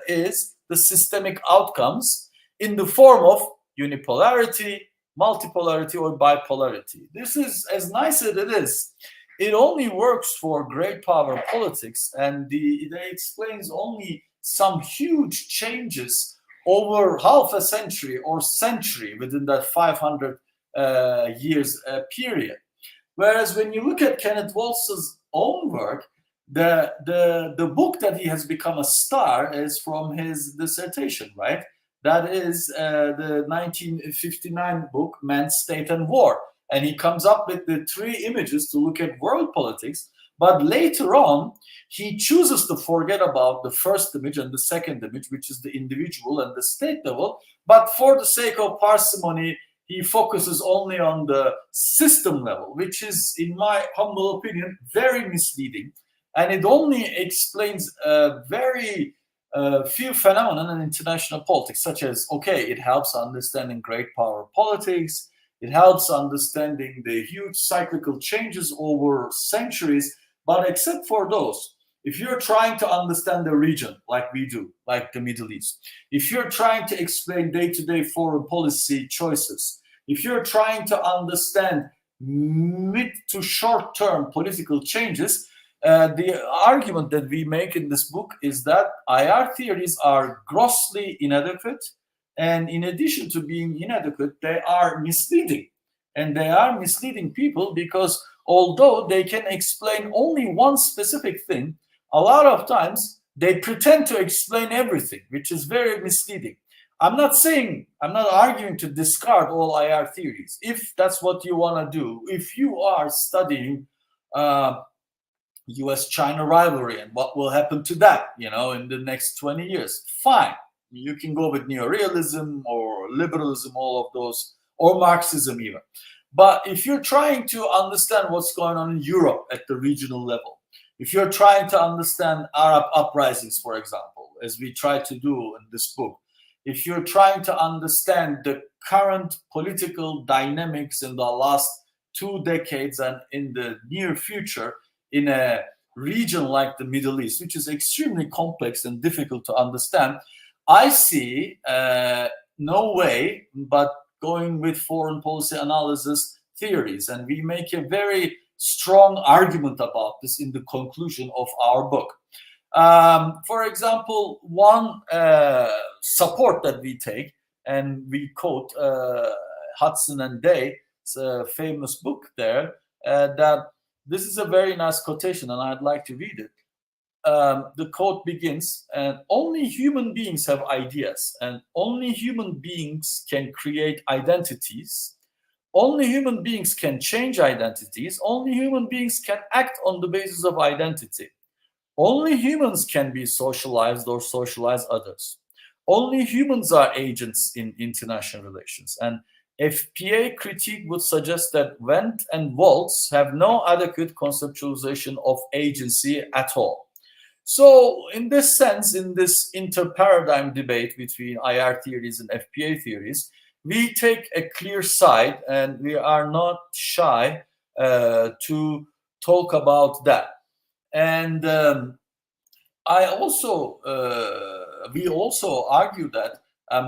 is the systemic outcomes in the form of unipolarity, multipolarity, or bipolarity. This is, as nice as it is, it only works for great power politics, and it explains only some huge changes over half a century or century within that 500 years period. Whereas when you look at Kenneth Waltz's own work, the book that he has become a star is from his dissertation, right? That is the 1959 book, Man, State, and War. And he comes up with the 3 images to look at world politics. But later on, he chooses to forget about the first image and the second image, which is the individual and the state level. But for the sake of parsimony, he focuses only on the system level, which is, in my humble opinion, very misleading. And it only explains very few phenomena in international politics, such as, okay, it helps understanding great power politics, it helps understanding the huge cyclical changes over centuries, but except for those, if you're trying to understand the region like we do, like the Middle East, if you're trying to explain day-to-day foreign policy choices, if you're trying to understand mid to short-term political changes, the argument that we make in this book is that IR theories are grossly inadequate, and in addition to being inadequate, they are misleading. And they are misleading people because although they can explain only one specific thing, a lot of times they pretend to explain everything, which is very misleading. I'm not arguing to discard all IR theories. If that's what you want to do, if you are studying US-China rivalry and what will happen to that, in the next 20 years, fine. You can go with neorealism or liberalism, all of those, or Marxism even. But if you're trying to understand what's going on in Europe at the regional level, if you're trying to understand Arab uprisings, for example, as we try to do in this book, if you're trying to understand the current political dynamics in the last 2 decades and in the near future in a region like the Middle East, which is extremely complex and difficult to understand, I see no way but going with foreign policy analysis theories. And we make a very strong argument about this in the conclusion of our book. For example, one support that we take, and we quote Hudson and Day's famous book there, that this is a very nice quotation, and I'd like to read it. The quote begins, and only human beings have ideas, and only human beings can create identities. Only human beings can change identities. Only human beings can act on the basis of identity. Only humans can be socialized or socialize others. Only humans are agents in international relations. And FPA critique would suggest that Wendt and Waltz have no adequate conceptualization of agency at all. So in this sense, in this inter-paradigm debate between IR theories and FPA theories, we take a clear side, and we are not shy to talk about that. And we also argue that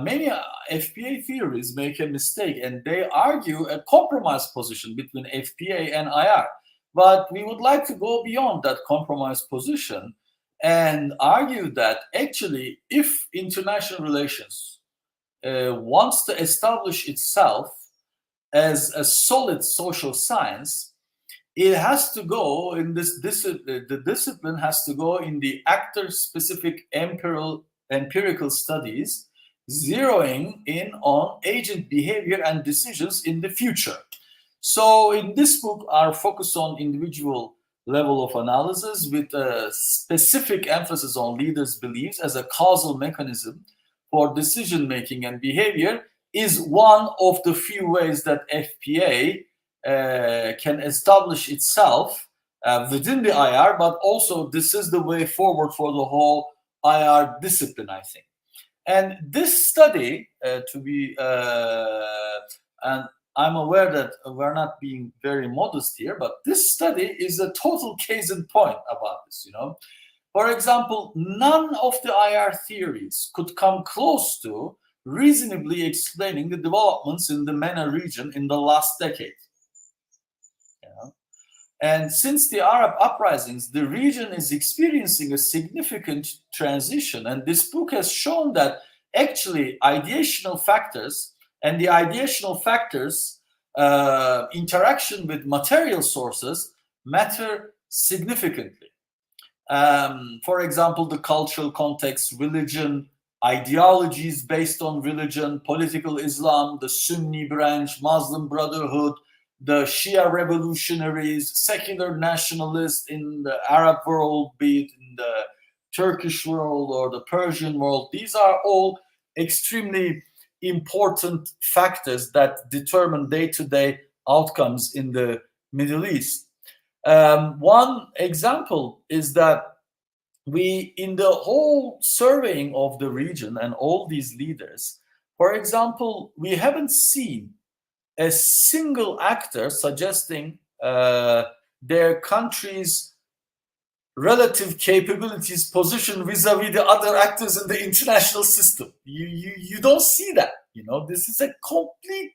many FPA theories make a mistake, and they argue a compromise position between FPA and IR. But we would like to go beyond that compromise position and argue that actually, if international relations wants to establish itself as a solid social science, it has to go in this the discipline has to go in the actor-specific empirical studies, zeroing in on agent behavior and decisions in the future. So in this book, our focus on individual level of analysis with a specific emphasis on leaders' beliefs as a causal mechanism for decision-making and behavior is one of the few ways that FPA can establish itself within the IR, but also this is the way forward for the whole IR discipline, I think. And this study, and I'm aware that we're not being very modest here, but this study is a total case in point about this, For example, none of the IR theories could come close to reasonably explaining the developments in the MENA region in the last decade. And since the Arab uprisings, the region is experiencing a significant transition. And this book has shown that actually ideational factors and the ideational factors interaction with material sources matter significantly. For example, the cultural context, religion, ideologies based on religion, political Islam, the Sunni branch, Muslim Brotherhood, the Shia revolutionaries, secular nationalists in the Arab world, be it in the Turkish world or the Persian world. These are all extremely important factors that determine day-to-day outcomes in the Middle East. One example is that we, in the whole surveying of the region and all these leaders, for example, we haven't seen a single actor suggesting their country's relative capabilities position vis-a-vis the other actors in the international system. You don't see that. This is a complete,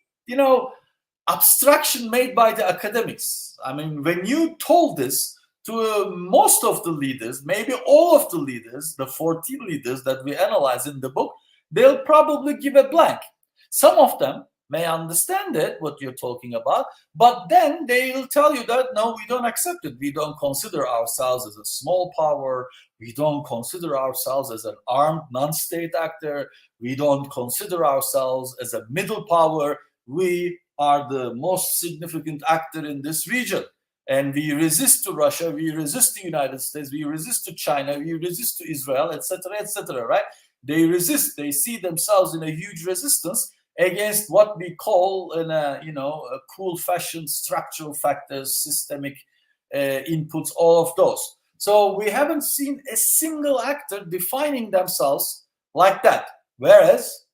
abstraction made by the academics. I mean, when you told this to most of the leaders, maybe all of the leaders, the 14 leaders that we analyze in the book, they'll probably give a blank. Some of them may understand it, what you're talking about, but then they'll tell you that, no, we don't accept it. We don't consider ourselves as a small power. We don't consider ourselves as an armed non-state actor. We don't consider ourselves as a middle power. We are the most significant actor in this region. And we resist to Russia, we resist the United States, we resist to China, we resist to Israel, etc., right? They resist, they see themselves in a huge resistance against what we call in a cool fashion structural factors, systemic inputs, all of those. So we haven't seen a single actor defining themselves like that. Whereas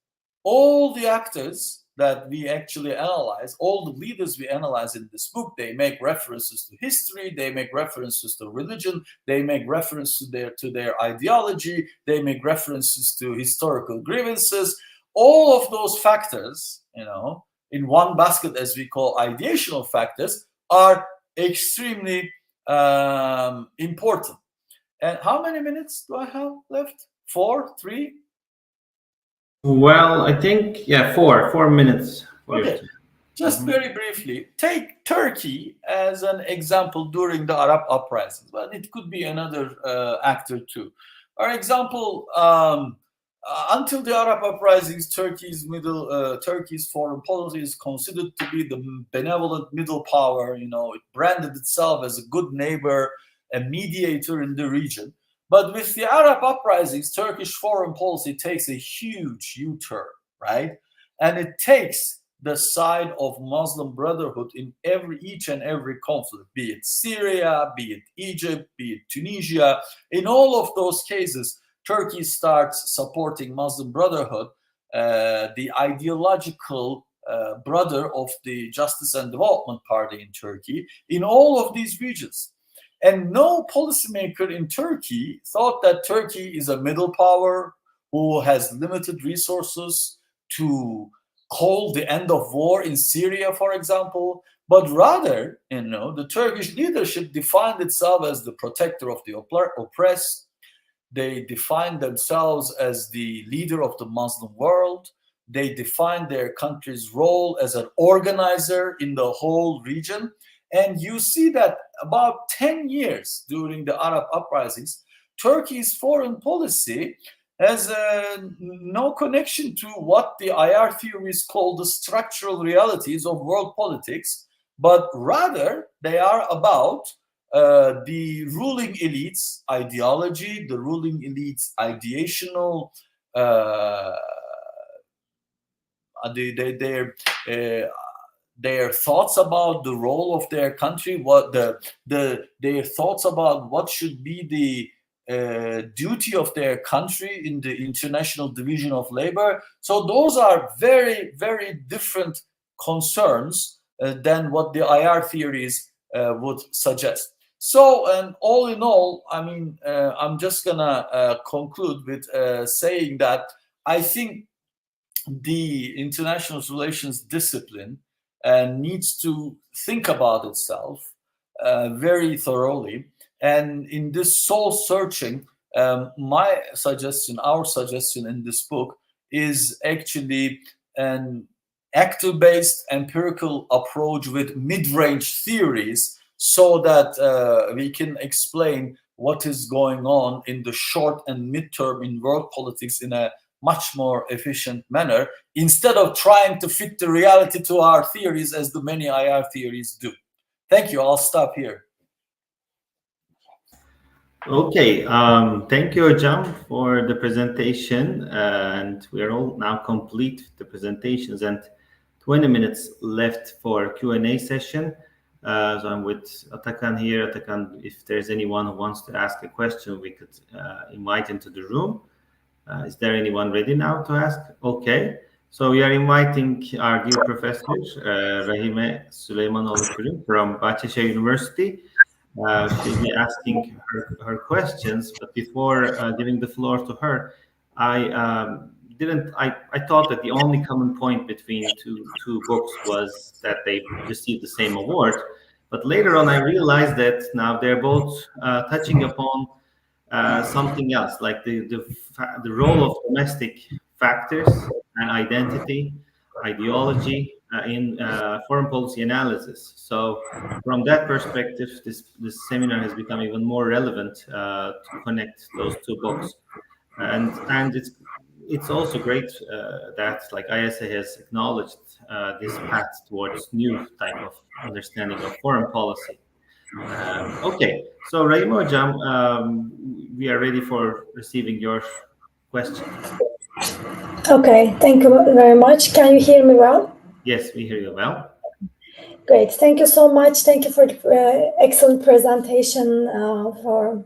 all the actors that we actually analyze, all the leaders we analyze in this book, they make references to history, they make references to religion, they make reference to their ideology, they make references to historical grievances. All of those factors, in one basket, as we call ideational factors, are extremely important. And how many minutes do I have left? 4, 3?
Well, I think, 4 minutes.
Okay. Just very briefly, take Turkey as an example during the Arab uprisings, but it could be another actor too. For example, until the Arab uprisings, Turkey's foreign policy is considered to be the benevolent middle power. It branded itself as a good neighbor, a mediator in the region. But with the Arab uprisings, Turkish foreign policy takes a huge U-turn, right? And it takes the side of Muslim Brotherhood in each and every conflict, be it Syria, be it Egypt, be it Tunisia. In all of those cases, Turkey starts supporting Muslim Brotherhood, the ideological brother of the Justice and Development Party in Turkey, in all of these regions. And no policymaker in Turkey thought that Turkey is a middle power who has limited resources to call the end of war in Syria, for example, but rather, the Turkish leadership defined itself as the protector of the oppressed. They defined themselves as the leader of the Muslim world. They defined their country's role as an organizer in the whole region. And you see that about 10 years during the Arab uprisings, Turkey's foreign policy has no connection to what the IR theories call the structural realities of world politics, but rather they are about the ruling elites' ideology, the ruling elites' ideational, their thoughts about the role of their country, what their thoughts about what should be the duty of their country in the international division of labor. So those are very, very different concerns than what the IR theories would suggest. So, and all in all, I mean, I'm just gonna conclude with saying that I think the international relations discipline needs to think about itself very thoroughly. And in this soul searching, our suggestion in this book is actually an actor-based empirical approach with mid-range theories, so that we can explain what is going on in the short and mid-term in world politics in a much more efficient manner, instead of trying to fit the reality to our theories as the many IR theories do. Thank you. I'll stop here.
Okay. Thank you, Hocam, for the presentation. And we are all now complete the presentations and 20 minutes left for Q&A session. So I'm with Atakan here. Atakan, if there's anyone who wants to ask a question, we could invite into the room. Is there anyone ready now to ask? Okay. So we are inviting our dear professor, Rahime Süleymanoğlu from Bahçeşehir University. She'll be asking her questions, but before giving the floor to her, I thought that the only common point between two books was that they received the same award. But later on, I realized that now they're both touching upon something else, like the role of domestic factors and identity, ideology in foreign policy analysis. So, from that perspective, this seminar has become even more relevant to connect those two books, and it's also great that like ISA has acknowledged this path towards new type of understanding of foreign policy. Okay, so Rahim Hocam, we are ready for receiving your question.
Okay, thank you very much. Can you hear me well?
Yes, we hear you well.
Great, thank you so much. Thank you for the excellent presentation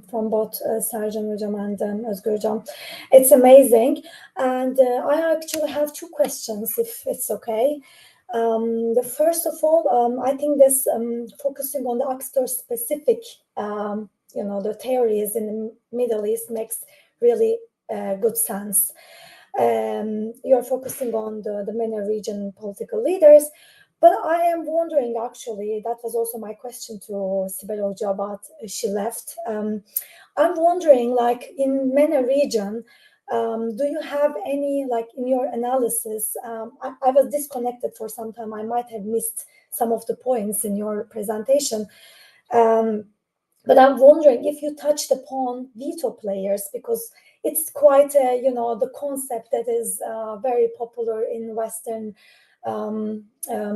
from both Sercan Hocam and Özgür Hocam. It's amazing. And I actually have two questions, if it's okay. The first of all, I think this focusing on the actor-specific, the theories in the Middle East makes really good sense. You're focusing on the MENA region political leaders, but I am wondering, actually, that was also my question to Sibel Hoca, but she left. I'm wondering, like in MENA region, do you have any, like in your analysis, I was disconnected for some time, I might have missed some of the points in your presentation, but I'm wondering if you touched upon veto players, because it's quite, the concept that is very popular in Western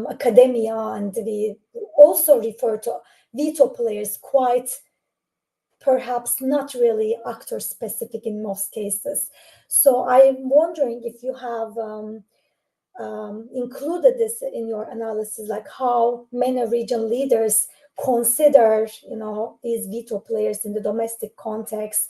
academia, and we also refer to veto players quite perhaps not really actor specific in most cases. So I'm wondering if you have included this in your analysis, like how many region leaders consider, these veto players in the domestic context,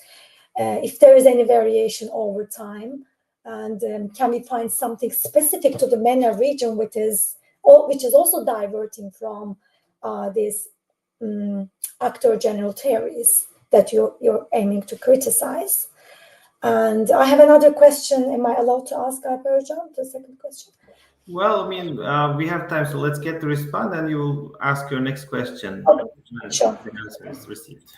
if there is any variation over time, and can we find something specific to the MENA region, which is also diverting from these actor general theories that you're aiming to criticize? And I have another question. Am I allowed to ask Alper Hocam the second question?
Well, I mean, we have time, so let's get to respond, and you will ask your next question.
Okay, sure.
The answer is received.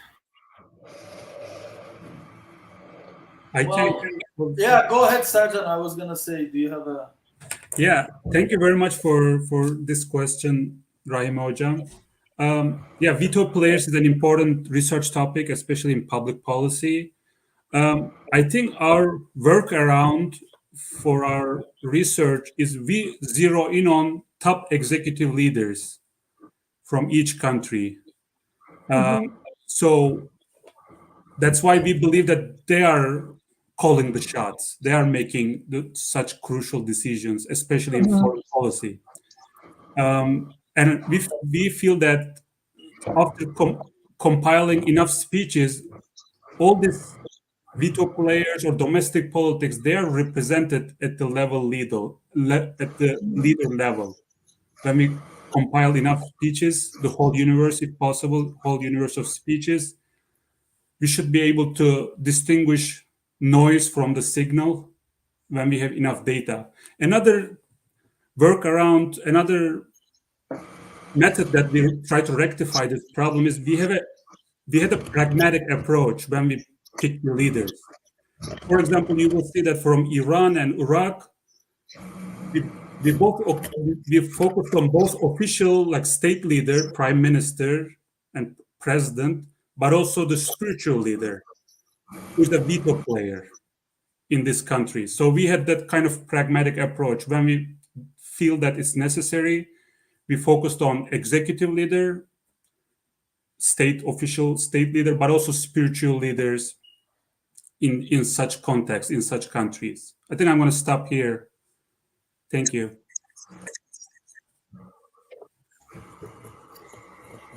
Yeah, go ahead, Sercan. I was going to say, do you have a...
Yeah, thank you very much for this question, Rahim Hocam. Veto players is an important research topic, especially in public policy. I think our workaround for our research is we zero in on top executive leaders from each country. So that's why we believe that they are calling the shots. They are making such crucial decisions, especially in foreign policy. And we feel that after compiling enough speeches, all these veto players or domestic politics, they are represented at the leader level. When we compile enough speeches, the whole universe, if possible, whole universe of speeches, we should be able to distinguish noise from the signal when we have enough data. Another workaround, another method that we try to rectify this problem is we had a pragmatic approach when we pick the leaders. For example, you will see that from Iran and Iraq, we focused on both official, like state leader, prime minister, and president, but also the spiritual leader, who's the veto player in this country. So we had that kind of pragmatic approach. When we feel that it's necessary, we focused on executive leader, official state leader, but also spiritual leaders in such contexts, in such countries. I think I'm going to stop here. Thank you.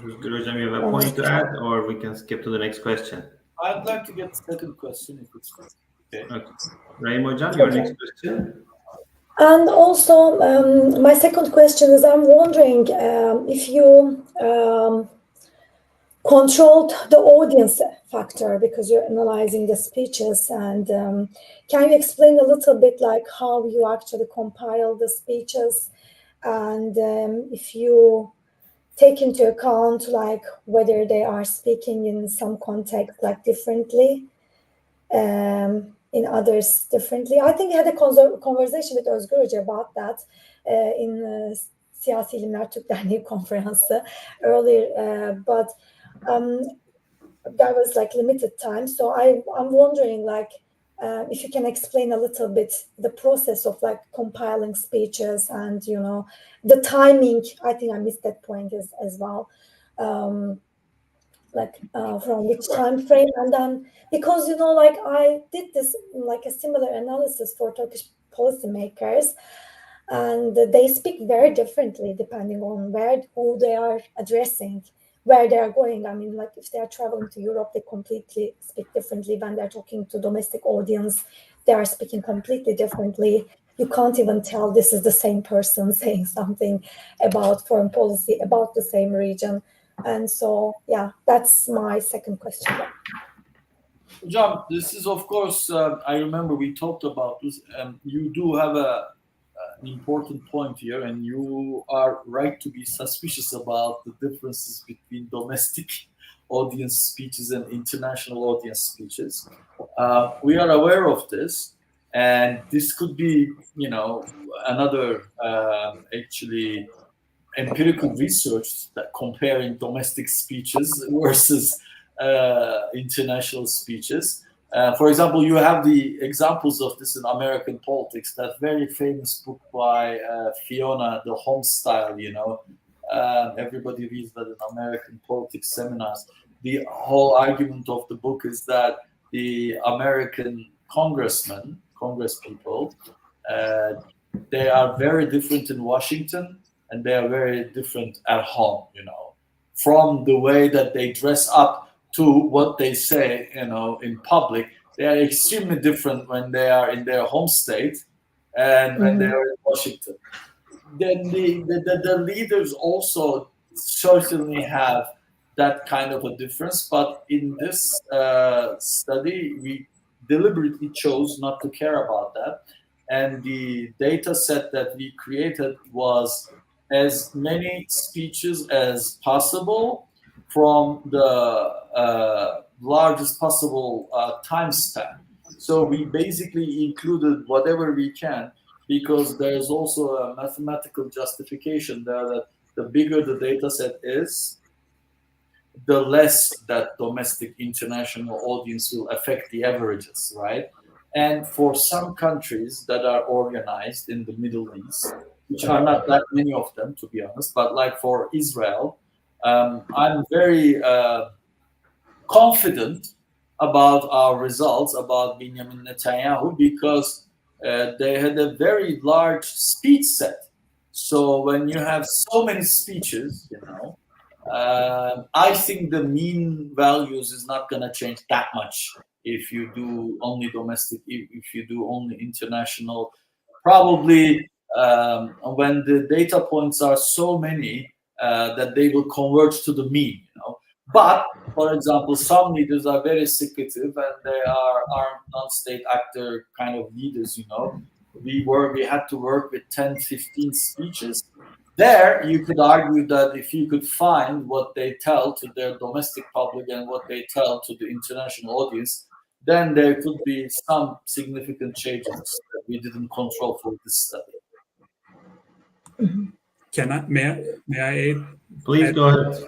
Özgür Hocam, you have a point to add, or we can skip to the next question?
I'd like to get the second question if it's okay.
Rahim Hocam, your
Okay.
next question.
And also, my second question is, I'm wondering if you controlled the audience factor, because you're analyzing the speeches, and can you explain a little bit like how you actually compile the speeches, and if you take into account like whether they are speaking in some context like differently, in others differently? I think I had a conversation with Özgür Hoca about that in Siyasi İlimler Türk Derneği konferansı earlier, but that was like limited time. So I'm wondering like if you can explain a little bit the process of like compiling speeches and, you know, the timing. I think I missed that point as well. From which time frame, and then because, you know, like I did this like a similar analysis for Turkish policymakers, and they speak very differently depending on who they are addressing, where they are going. I mean, like if they are traveling to Europe, they completely speak differently. When they're talking to domestic audience, they are speaking completely differently. You can't even tell this is the same person saying something about foreign policy, about the same region. And so, yeah, that's my second question.
John, this is of course, I remember we talked about this, and you do have an important point here, and you are right to be suspicious about the differences between domestic audience speeches and international audience speeches. We are aware of this, and this could be, you know, another actually empirical research that comparing domestic speeches versus international speeches. For example, you have the examples of this in American Politics, that very famous book by Fiona, The Home Style, you know. Everybody reads that in American Politics seminars. The whole argument of the book is that the American congress people, they are very different in Washington, and they are very different at home, you know, from the way that they dress up to what they say, you know, in public. They are extremely different when they are in their home state and when they are in Washington. Then the leaders also certainly have that kind of a difference, but in this study, we deliberately chose not to care about that. And the data set that we created was as many speeches as possible from the largest possible time span. So we basically included whatever we can, because there's also a mathematical justification there that the bigger the data set is, the less that domestic international audience will affect the averages, right? And for some countries that are organized in the Middle East, which are not that many of them, to be honest, but like for Israel, I'm very confident about our results, about Benjamin Netanyahu, because they had a very large speech set. So when you have so many speeches, you know, I think the mean values is not going to change that much if you do only domestic, if you do only international. Probably when the data points are so many that they will converge to the mean, you know. But for example, some leaders are very secretive, and they are non-state actor kind of leaders, you know. We had to work with 10, 15 speeches. There, you could argue that if you could find what they tell to their domestic public and what they tell to the international audience, then there could be some significant changes that we didn't control for this study.
May I add?
Please go ahead.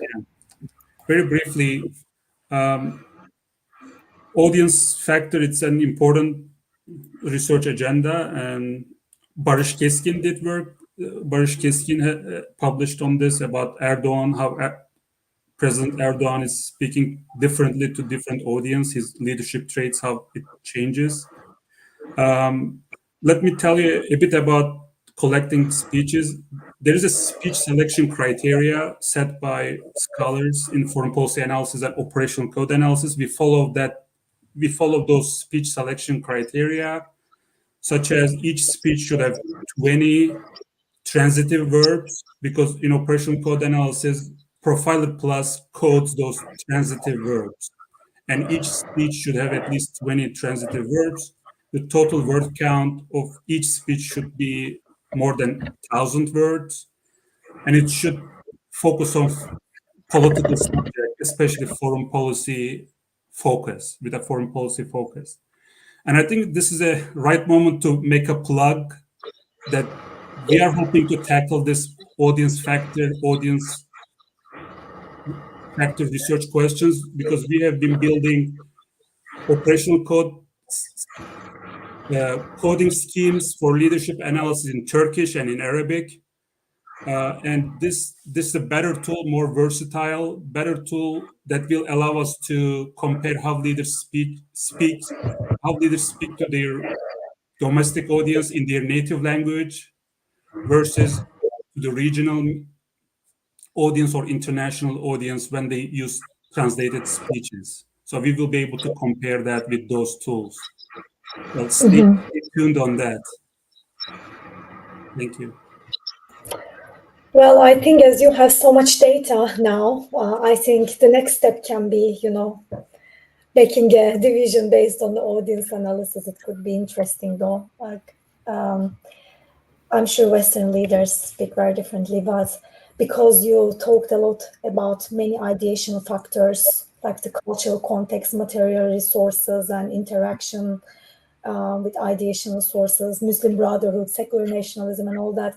Very briefly, audience factor, it's an important research agenda, and Barış Keskin did work. Barış Keskin published on this about Erdogan, how President Erdogan is speaking differently to different audience, his leadership traits, how it changes. Let me tell you a bit about collecting speeches. There is a speech selection criteria set by scholars in foreign policy analysis and operational code analysis. We follow those speech selection criteria, such as each speech should have 20 transitive verbs, because in operational code analysis, Profiler Plus codes those transitive verbs. And each speech should have at least 20 transitive verbs. The total word count of each speech should be more than 1,000 words. And it should focus on political subject, especially foreign policy focus, with a foreign policy focus. And I think this is a right moment to make a plug that we are hoping to tackle this audience factor research questions, because we have been building operational coding schemes for leadership analysis in Turkish and in Arabic. And this is a better tool, more versatile, better tool that will allow us to compare how leaders speak to their domestic audience in their native language versus the regional audience or international audience when they use translated speeches. So we will be able to compare that with those tools. Well, stay tuned on that. Thank you.
Well, I think as you have so much data now, I think the next step can be, making a division based on the audience analysis. It could be interesting, though. I'm sure Western leaders speak very differently, but because you talked a lot about many ideational factors, like the cultural context, material resources, and interaction with ideational sources, Muslim Brotherhood, secular nationalism, and all that.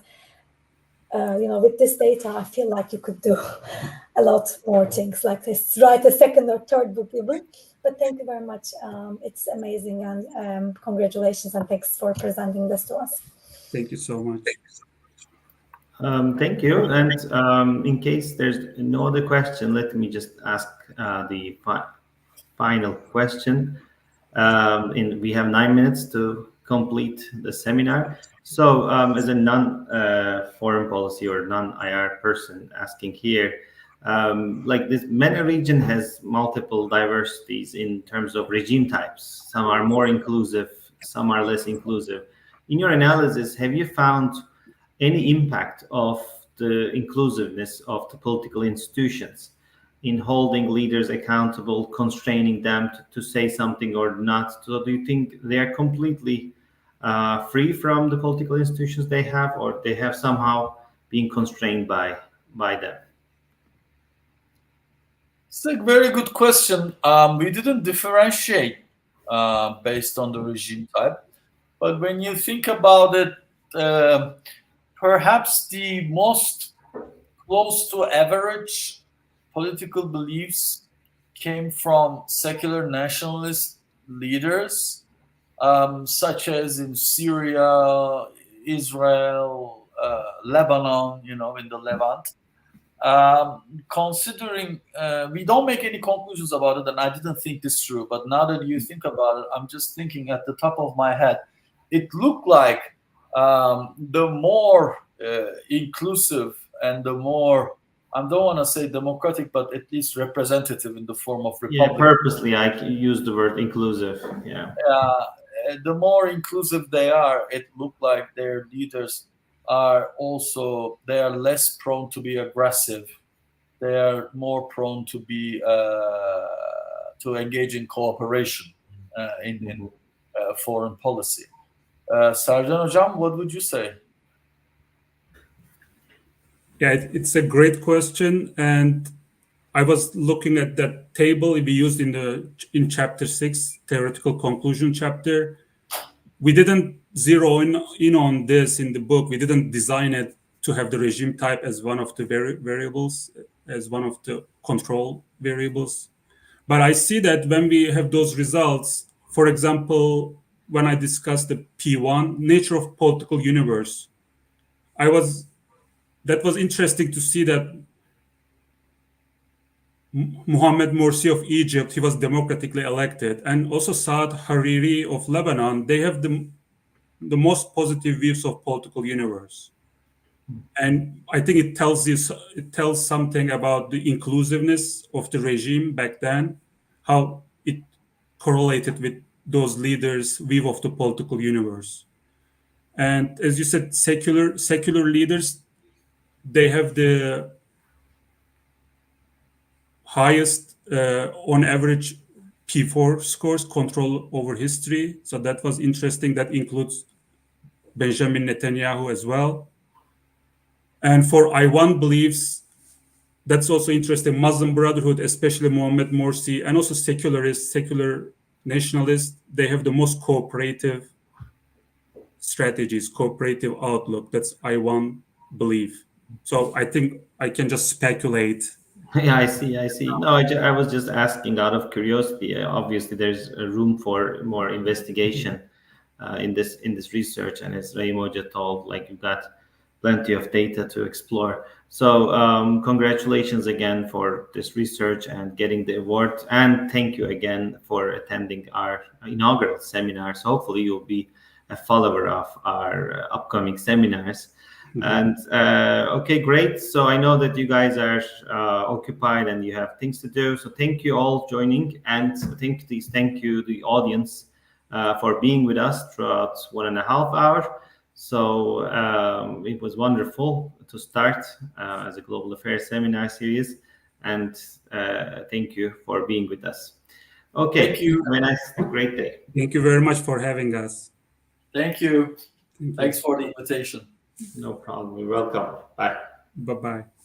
With this data, I feel like you could do a lot more things, like this, write a second or third book even. But thank you very much. It's amazing, and congratulations, and thanks for presenting this to us.
Thank you so much.
Thank you. And in case there's no other question, let me just ask the final question. We have 9 minutes to complete the seminar. So as a non-foreign policy or non-IR person asking here, like this MENA region has multiple diversities in terms of regime types. Some are more inclusive, some are less inclusive. In your analysis, have you found any impact of the inclusiveness of the political institutions in holding leaders accountable, constraining them to say something or not? So do you think they are completely free from the political institutions they have, or they have somehow been constrained by them?
It's a very good question. We didn't differentiate based on the regime type, but when you think about it, perhaps the most close to average political beliefs came from secular nationalist leaders, such as in Syria, Israel, Lebanon, in the Levant. Considering we don't make any conclusions about it, and I didn't think this through, but now that you think about it, I'm just thinking at the top of my head, it looked like the more inclusive and the more, I don't want to say democratic, but at least representative in the form of republic.
Yeah, purposely I use the word inclusive. Yeah.
The more inclusive they are, it looked like their leaders are less prone to be aggressive. They are more prone to be to engage in cooperation in foreign policy. Sercan Hocam, what would you say?
Yeah, it's a great question, and I was looking at that table we used in chapter 6, theoretical conclusion chapter. We didn't zero in on this in the book. We didn't design it to have the regime type as one of the variables, as one of the control variables. But I see that when we have those results, for example, when I discussed the P1, nature of political universe, that was interesting to see that Mohammed Morsi of Egypt, he was democratically elected, and also Saad Hariri of Lebanon, they have the the most positive views of political universe. And I think it tells something about the inclusiveness of the regime back then, how it correlated with those leaders' view of the political universe. And as you said, secular leaders, they have the highest on average P4 scores, control over history. So that was interesting. That includes Benjamin Netanyahu as well. And for I1 beliefs, that's also interesting. Muslim Brotherhood, especially Mohammed Morsi, and also secularists, secular nationalists, they have the most cooperative strategies, cooperative outlook. That's I1 belief. So I think I can just speculate.
Yeah, I see. No, I was just asking out of curiosity. Obviously, there's a room for more investigation in this research, and as Raimoja told, like, you've got plenty of data to explore. So congratulations again for this research and getting the award, and thank you again for attending our inaugural seminar. So hopefully you'll be a follower of our upcoming seminars. And okay, great. So I know that you guys are occupied and you have things to do. So thank you all joining, and thank you the audience for being with us throughout 1.5 hours. So it was wonderful to start as a Global Affairs seminar series, and thank you for being with us. Okay,
Thank you.
have a nice, great day.
Thank you very much for having us.
Thank you. Thanks for the invitation.
No problem. You're welcome. Bye.
Bye-bye.